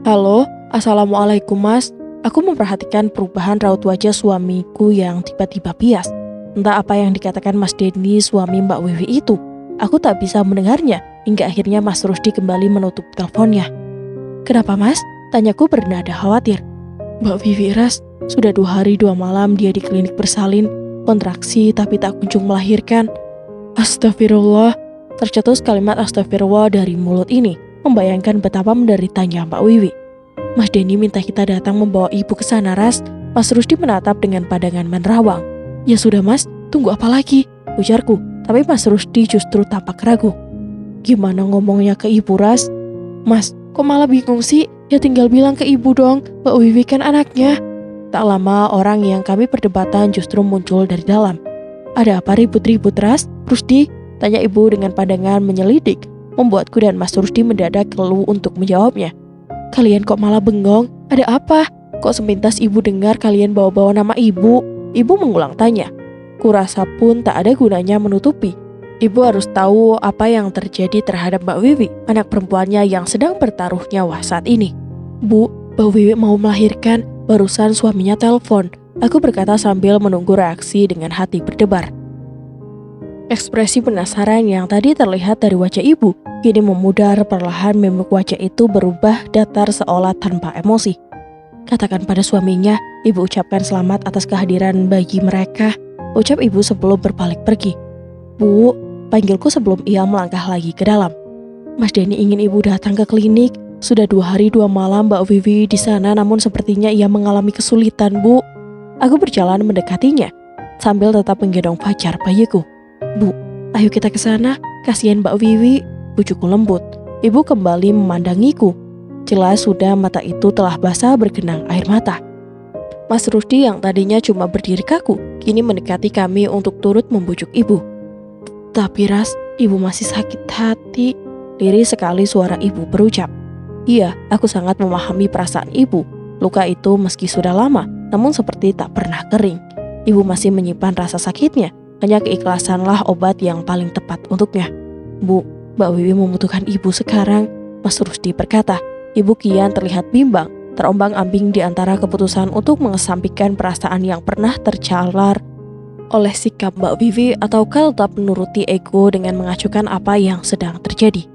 S1: Halo, Assalamualaikum Mas. Aku memperhatikan perubahan raut wajah suamiku yang tiba-tiba bias. Entah apa yang dikatakan Mas Denny suami Mbak Wiwi itu. Aku tak bisa mendengarnya hingga akhirnya Mas Rusdi kembali menutup teleponnya. "Kenapa Mas?" tanyaku bernada khawatir. "Mbak Vivi Ras, sudah 2 hari 2 malam dia di klinik bersalin, kontraksi tapi tak kunjung melahirkan." Astagfirullah. Tercetus kalimat astagfirullah dari mulut ini, membayangkan betapa menderitanya Mbak Wiwi. "Mas Denny minta kita datang membawa ibu ke sana, Ras." Mas Rusdi menatap dengan pandangan menerawang. "Ya sudah Mas, tunggu apa lagi?" ujarku, tapi Mas Rusdi justru tampak ragu. "Gimana ngomongnya ke ibu, Ras?" "Mas, kok malah bingung sih? Ya tinggal bilang ke ibu dong, Mbak Wiwi kan anaknya." Tak lama orang yang kami perdebatan justru muncul dari dalam. "Ada apa ribut-ribut, Ras? Rusdi?" tanya ibu dengan pandangan menyelidik, membuatku dan Mas Rusdi mendadak keluh untuk menjawabnya. "Kalian kok malah bengong? Ada apa? Kok sepintas ibu dengar kalian bawa-bawa nama ibu?" Ibu mengulang tanya. Kurasa pun tak ada gunanya menutupi. Ibu harus tahu apa yang terjadi terhadap Mbak Wiwi, anak perempuannya yang sedang bertaruh nyawa saat ini. "Bu, Mbak Wiwi mau melahirkan, barusan suaminya telepon," aku berkata sambil menunggu reaksi dengan hati berdebar. Ekspresi penasaran yang tadi terlihat dari wajah ibu kini memudar, perlahan mimik wajah itu berubah datar seolah tanpa emosi. "Katakan pada suaminya, ibu ucapkan selamat atas kehadiran bayi mereka," ucap ibu sebelum berbalik pergi. "Bu," panggilku sebelum ia melangkah lagi ke dalam. "Mas Denny ingin ibu datang ke klinik. Sudah 2 hari 2 malam Mbak Vivi di sana, namun sepertinya ia mengalami kesulitan, Bu." Aku berjalan mendekatinya sambil tetap menggendong Fajar bayiku. "Bu, ayo kita ke sana. Kasihan Mbak Wiwi," bujuku lembut. Ibu kembali memandangiku. Jelas sudah mata itu telah basah bergenang air mata. Mas Rusdi yang tadinya cuma berdiri kaku, kini mendekati kami untuk turut membujuk ibu. "Tapi Ras, ibu masih sakit hati," lirih sekali suara ibu berucap. Iya, aku sangat memahami perasaan ibu. Luka itu meski sudah lama, namun seperti tak pernah kering. Ibu masih menyimpan rasa sakitnya, hanya keikhlasanlah obat yang paling tepat untuknya. "Bu, Mbak Wiwi membutuhkan ibu sekarang," Mas Rusdi berkata. Ibu kian terlihat bimbang, terombang-ambing di antara keputusan untuk mengesampingkan perasaan yang pernah tercalar oleh sikap Mbak Vivi ataukah tetap menuruti ego dengan mengacukan apa yang sedang terjadi.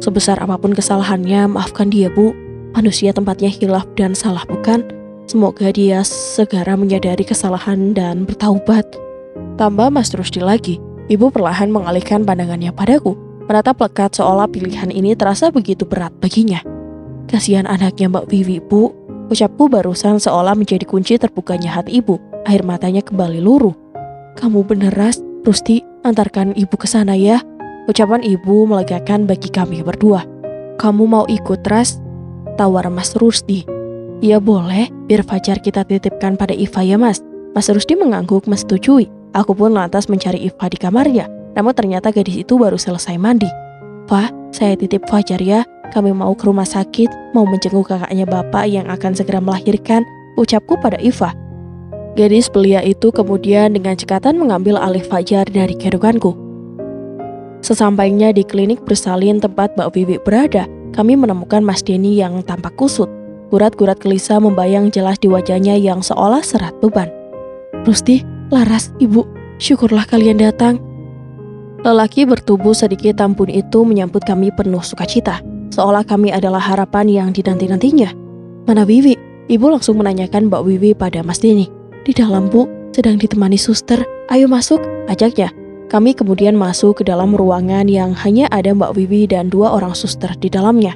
S1: "Sebesar apapun kesalahannya, maafkan dia, Bu. Manusia tempatnya hilaf dan salah, bukan? Semoga dia segera menyadari kesalahan dan bertaubat," tambah Mas Rusdi lagi. Ibu perlahan mengalihkan pandangannya padaku, menatap lekat seolah pilihan ini terasa begitu berat baginya. "Kasihan anaknya Mbak Vivi, Bu," ucapku barusan seolah menjadi kunci terbukanya hati ibu. Air matanya kembali luruh. "Kamu bener, Ras. Rusdi, antarkan ibu ke sana ya," ucapan ibu melegakan bagi kami berdua. "Kamu mau ikut, Ras?" tawar Mas Rusdi. "Iya boleh, biar Fajar kita titipkan pada Iva ya Mas." Mas Rusdi mengangguk menyetujui. Aku pun lantas mencari Iva di kamarnya, namun ternyata gadis itu baru selesai mandi. "Fa, saya titip Fajar ya. Kami mau ke rumah sakit, mau menjenguk kakaknya bapak yang akan segera melahirkan," ucapku pada Iva. Gadis belia itu kemudian dengan cekatan mengambil alih Fajar dari kedudukanku. Sesampainya di klinik bersalin tempat Mbak Vivi berada, kami menemukan Mas Denny yang tampak kusut. Gurat-gurat gelisah membayang jelas di wajahnya yang seolah serat beban. "Rusdi, Laras, Ibu, syukurlah kalian datang." Lelaki bertubuh sedikit tampun itu menyambut kami penuh sukacita, seolah kami adalah harapan yang dinanti-nantinya. "Mana Wiwi?" Ibu langsung menanyakan Mbak Wiwi pada Mas Denny. "Di dalam, Bu, sedang ditemani suster. Ayo masuk," ajaknya. Kami kemudian masuk ke dalam ruangan yang hanya ada Mbak Wiwi dan 2 orang suster di dalamnya.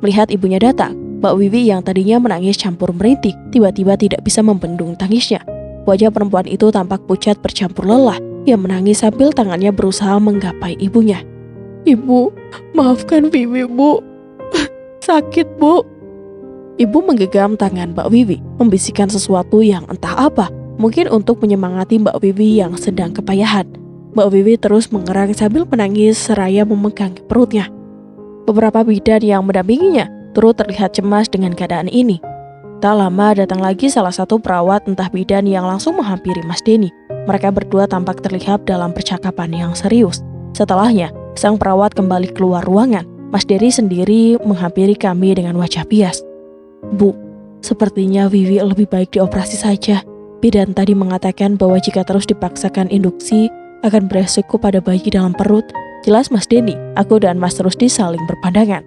S1: Melihat ibunya datang, Mbak Wiwi yang tadinya menangis campur merintih, tiba-tiba tidak bisa membendung tangisnya. Wajah perempuan itu tampak pucat bercampur lelah. Ia menangis sambil tangannya berusaha menggapai ibunya. "Ibu, maafkan Wiwi, Bu. Sakit, Bu." Ibu menggenggam tangan Mbak Wiwi, membisikkan sesuatu yang entah apa, mungkin untuk menyemangati Mbak Wiwi yang sedang kepayahan. Mbak Wiwi terus mengerang sambil menangis seraya memegang perutnya. Beberapa bidan yang mendampinginya turut terlihat cemas dengan keadaan ini. Tak lama datang lagi salah satu perawat entah bidan yang langsung menghampiri Mas Denny. Mereka berdua tampak terlihat dalam percakapan yang serius. Setelahnya, sang perawat kembali keluar ruangan. Mas Denny sendiri menghampiri kami dengan wajah bias. "Bu, sepertinya Wiwi lebih baik dioperasi saja. Bidan tadi mengatakan bahwa jika terus dipaksakan induksi, akan beresiko pada bayi dalam perut. Jelas Mas Denny, aku dan Mas Rusdi saling berpandangan.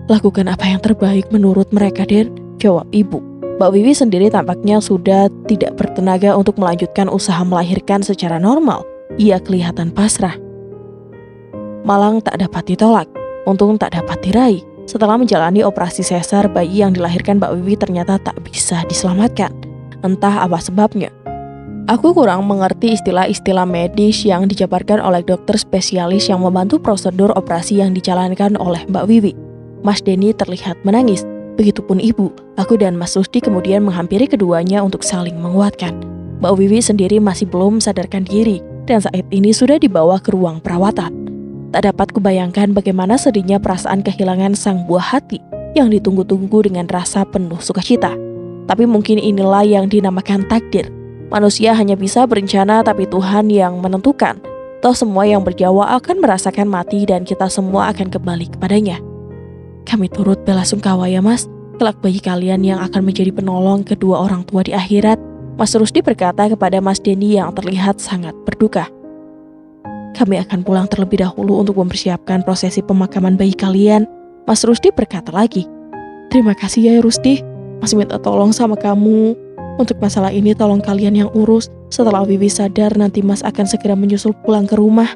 S1: Lakukan apa yang terbaik menurut mereka, Den, jawab ibu. Mbak Wiwi sendiri tampaknya sudah tidak bertenaga untuk melanjutkan usaha melahirkan secara normal. Ia kelihatan pasrah. Malang tak dapat ditolak, untung tak dapat diraih. Setelah menjalani operasi sesar, bayi yang dilahirkan Mbak Wiwi ternyata tak bisa diselamatkan. Entah apa sebabnya. Aku kurang mengerti istilah-istilah medis yang dijabarkan oleh dokter spesialis yang membantu prosedur operasi yang dijalankan oleh Mbak Wiwi. Mas Denny terlihat menangis. Begitupun ibu, aku dan Mas Rusdi kemudian menghampiri keduanya untuk saling menguatkan. Mbak Wiwi sendiri masih belum sadarkan diri dan saat ini sudah dibawa ke ruang perawatan. Tak dapat kubayangkan bagaimana sedihnya perasaan kehilangan sang buah hati yang ditunggu-tunggu dengan rasa penuh sukacita. Tapi mungkin inilah yang dinamakan takdir. Manusia hanya bisa berencana tapi Tuhan yang menentukan. Toh semua yang berjawa akan merasakan mati dan kita semua akan kembali kepadanya. Kami turut belasungkawa ya Mas, kelak bayi kalian yang akan menjadi penolong kedua orang tua di akhirat, Mas Rusdi berkata kepada Mas Denny yang terlihat sangat berduka. Kami akan pulang terlebih dahulu untuk mempersiapkan prosesi pemakaman bayi kalian, Mas Rusdi berkata lagi. Terima kasih ya Rusdi, Mas minta tolong sama kamu. Untuk masalah ini tolong kalian yang urus. Setelah Wiwi sadar nanti Mas akan segera menyusul pulang ke rumah.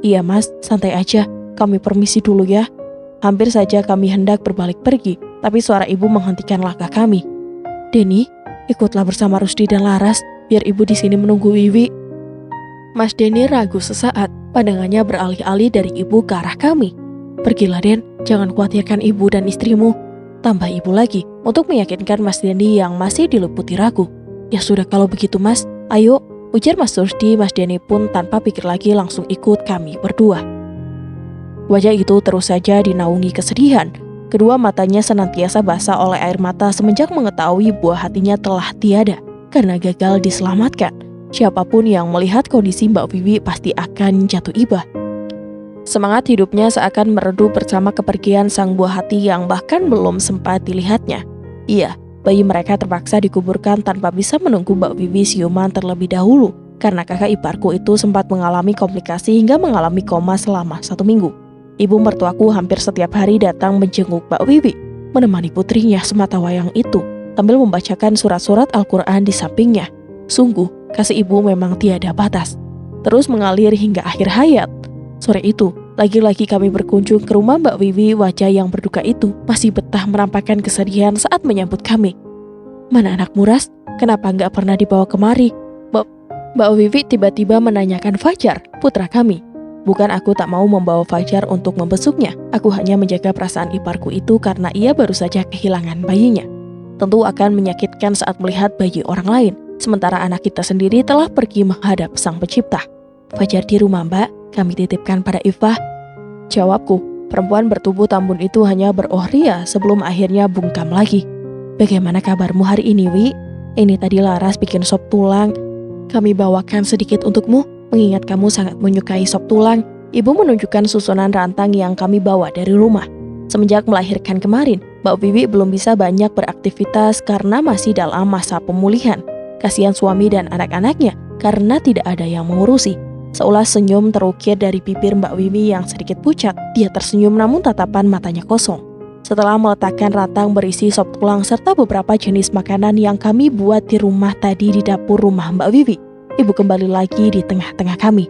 S1: Iya Mas, santai aja, kami permisi dulu ya. Hampir saja kami hendak berbalik pergi, tapi suara ibu menghentikan langkah kami. Denny, ikutlah bersama Rusdi dan Laras, biar ibu di sini menunggu Wiwi. Mas Denny ragu sesaat, pandangannya beralih-alih dari ibu ke arah kami. Pergilah Den, jangan khawatirkan ibu dan istrimu. Tambah ibu lagi, untuk meyakinkan Mas Denny yang masih diliputi ragu. Ya sudah kalau begitu Mas, ayo, ujar Mas Rusdi. Mas Denny pun tanpa pikir lagi langsung ikut kami berdua. Wajah itu terus saja dinaungi kesedihan. Kedua matanya senantiasa basah oleh air mata semenjak mengetahui buah hatinya telah tiada karena gagal diselamatkan. Siapapun yang melihat kondisi Mbak Wiwi pasti akan jatuh iba. Semangat hidupnya seakan meredup bersama kepergian sang buah hati yang bahkan belum sempat dilihatnya. Iya, bayi mereka terpaksa dikuburkan tanpa bisa menunggu Mbak Wiwi siuman terlebih dahulu karena kakak iparku itu sempat mengalami komplikasi hingga mengalami koma selama 1 minggu. Ibu mertuaku hampir setiap hari datang menjenguk Mbak Wiwi, menemani putrinya sematawayang itu, sambil membacakan surat-surat Al-Quran di sampingnya. Sungguh, kasih ibu memang tiada batas. Terus mengalir hingga akhir hayat. Sore itu, lagi-lagi kami berkunjung ke rumah Mbak Wiwi. Wajah yang berduka itu masih betah menampakkan kesedihan saat menyambut kami. Mana anakmu Ras? Kenapa nggak pernah dibawa kemari? Mbak Wiwi tiba-tiba menanyakan Fajar, putra kami. Bukan aku tak mau membawa Fajar untuk membesuknya, aku hanya menjaga perasaan iparku itu karena ia baru saja kehilangan bayinya. Tentu akan menyakitkan saat melihat bayi orang lain, sementara anak kita sendiri telah pergi menghadap Sang Pencipta. Fajar di rumah Mbak, kami titipkan pada Ifah. Jawabku, perempuan bertubuh tambun itu hanya berohria sebelum akhirnya bungkam lagi. Bagaimana kabarmu hari ini, Wi? Ini tadi Laras bikin sop tulang. Kami bawakan sedikit untukmu. Mengingat kamu sangat menyukai sop tulang, ibu menunjukkan susunan rantang yang kami bawa dari rumah. Semenjak melahirkan kemarin, Mbak Wiwi belum bisa banyak beraktivitas karena masih dalam masa pemulihan. Kasihan suami dan anak-anaknya karena tidak ada yang mengurusi. Seolah senyum terukir dari bibir Mbak Wiwi yang sedikit pucat, dia tersenyum namun tatapan matanya kosong. Setelah meletakkan rantang berisi sop tulang serta beberapa jenis makanan yang kami buat di rumah tadi di dapur rumah Mbak Wiwi, ibu kembali lagi di tengah-tengah kami.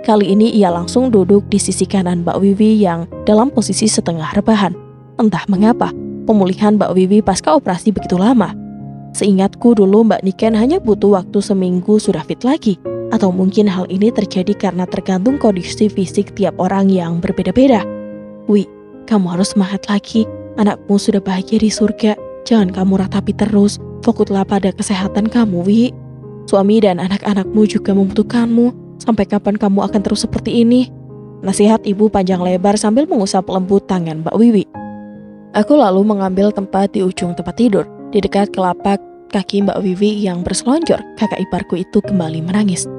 S1: Kali ini ia langsung duduk di sisi kanan Mbak Wiwi yang dalam posisi setengah rebahan. Entah mengapa, pemulihan Mbak Wiwi pasca operasi begitu lama. Seingatku dulu Mbak Niken hanya butuh waktu seminggu sudah fit lagi. Atau mungkin hal ini terjadi karena tergantung kondisi fisik tiap orang yang berbeda-beda. Wi, kamu harus semangat lagi. Anakmu sudah bahagia di surga. Jangan kamu ratapi terus. Fokuslah pada kesehatan kamu, Wi. Suami dan anak-anakmu juga membutuhkanmu. Sampai kapan kamu akan terus seperti ini? Nasihat ibu panjang lebar sambil mengusap lembut tangan Mbak Wiwi. Aku lalu mengambil tempat di ujung tempat tidur, di dekat kelapak kaki Mbak Wiwi yang berselonjor. Kakak iparku itu kembali menangis.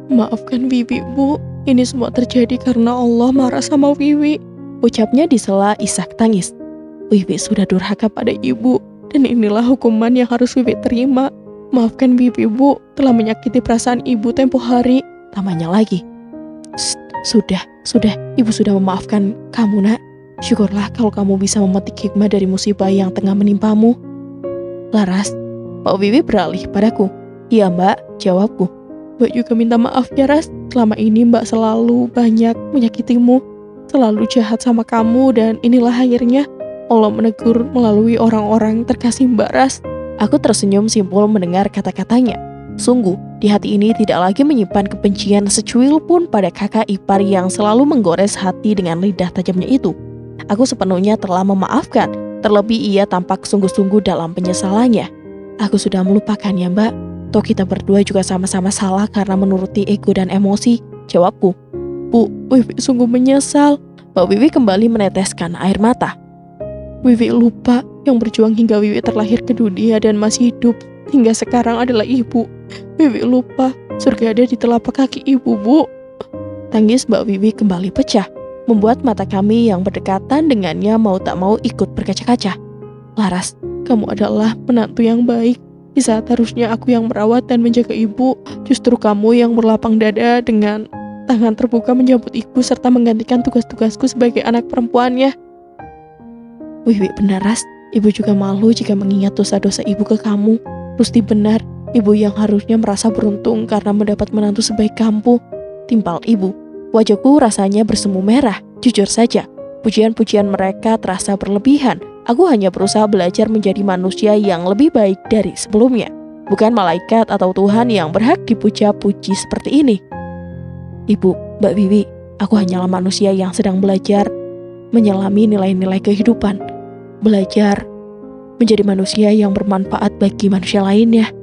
S1: Maafkan Wiwi, Bu. Ini semua terjadi karena Allah marah sama Wiwi. Ucapnya disela isak tangis. Wiwi sudah durhaka pada ibu, dan inilah hukuman yang harus Wiwi terima. Maafkan Wiwi, Bu, telah menyakiti perasaan ibu tempo hari. Tamanya lagi. Shh, Sudah, ibu sudah memaafkan kamu, nak. Syukurlah kalau kamu bisa memetik hikmah dari musibah yang tengah menimpamu. Laras, Mbak Wiwi beralih padaku. Iya mbak, jawabku. Mbak juga minta maaf ya Ras, selama ini mbak selalu banyak menyakitimu, selalu jahat sama kamu, dan inilah akhirnya Allah menegur melalui orang-orang terkasih mbak Ras. Aku tersenyum simpul mendengar kata-katanya. Sungguh, di hati ini tidak lagi menyimpan kebencian secuil pun pada kakak ipar yang selalu menggores hati dengan lidah tajamnya itu. Aku sepenuhnya telah memaafkan, terlebih ia tampak sungguh-sungguh dalam penyesalannya. Aku sudah melupakannya mbak, toh kita berdua juga sama-sama salah karena menuruti ego dan emosi, jawabku. Bu, Wiwi sungguh menyesal. Mbak Wiwi kembali meneteskan air mata. Wiwi lupa yang berjuang hingga Wiwi terlahir ke dunia dan masih hidup hingga sekarang adalah ibu. Wiwi lupa surga ada di telapak kaki ibu, Bu. Tangis Mbak Wiwi kembali pecah, membuat mata kami yang berdekatan dengannya mau tak mau ikut berkaca-kaca. Laras, kamu adalah menantu yang baik. Di saat harusnya aku yang merawat dan menjaga ibu, justru kamu yang berlapang dada dengan tangan terbuka menyambut ibu serta menggantikan tugas-tugasku sebagai anak perempuannya. Wiwi benar, Ras. Ibu juga malu jika mengingat dosa-dosa ibu ke kamu. Rusti benar, ibu yang harusnya merasa beruntung karena mendapat menantu sebaik kamu. Timpal ibu. Wajahku rasanya bersemu merah. Jujur saja, pujian-pujian mereka terasa berlebihan. Aku hanya berusaha belajar menjadi manusia yang lebih baik dari sebelumnya. Bukan malaikat atau Tuhan yang berhak dipuja-puji seperti ini. Ibu, Mbak Wiwi, aku hanyalah manusia yang sedang belajar menyelami nilai-nilai kehidupan. Belajar menjadi manusia yang bermanfaat bagi manusia lainnya.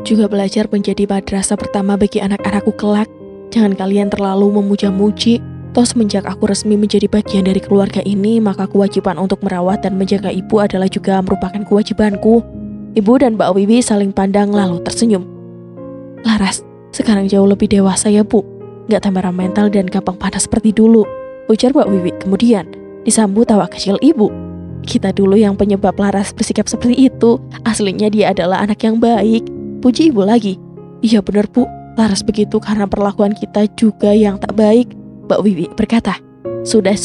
S1: Juga belajar menjadi madrasah pertama bagi anak-anakku kelak. Jangan kalian terlalu memuja-muji. Toh semenjak aku resmi menjadi bagian dari keluarga ini, maka kewajiban untuk merawat dan menjaga ibu adalah juga merupakan kewajibanku. Ibu dan Mbak Wiwi saling pandang lalu tersenyum. Laras, sekarang jauh lebih dewasa ya Bu. Gak temperamental dan gampang panas seperti dulu, ujar Mbak Wiwi kemudian, disambut tawa kecil ibu. Kita dulu yang penyebab Laras bersikap seperti itu. Aslinya dia adalah anak yang baik, puji ibu lagi. Iya benar Bu, Laras begitu karena perlakuan kita juga yang tak baik, Mbak Wiwi berkata. Sudah,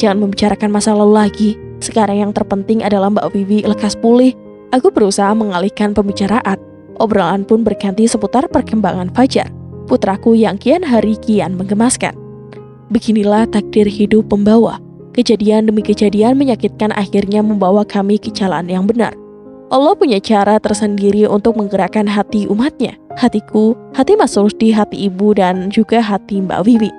S1: jangan membicarakan masa lalu lagi. Sekarang yang terpenting adalah Mbak Wiwi lekas pulih. Aku berusaha mengalihkan pembicaraan. Obrolan pun berganti seputar perkembangan Fajar, putraku yang kian hari kian menggemaskan. Beginilah takdir hidup pembawa. Kejadian demi kejadian menyakitkan akhirnya membawa kami ke jalan yang benar. Allah punya cara tersendiri untuk menggerakkan hati umatnya. Hatiku, hati Mas Rusdi, hati ibu, dan juga hati Mbak Wiwi.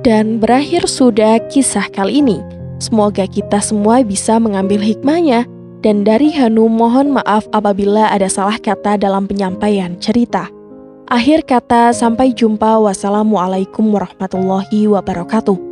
S1: Dan berakhir sudah kisah kali ini. Semoga kita semua bisa mengambil hikmahnya. Dan dari Hanu mohon maaf apabila ada salah kata dalam penyampaian cerita. Akhir kata, sampai jumpa. Wassalamualaikum warahmatullahi wabarakatuh.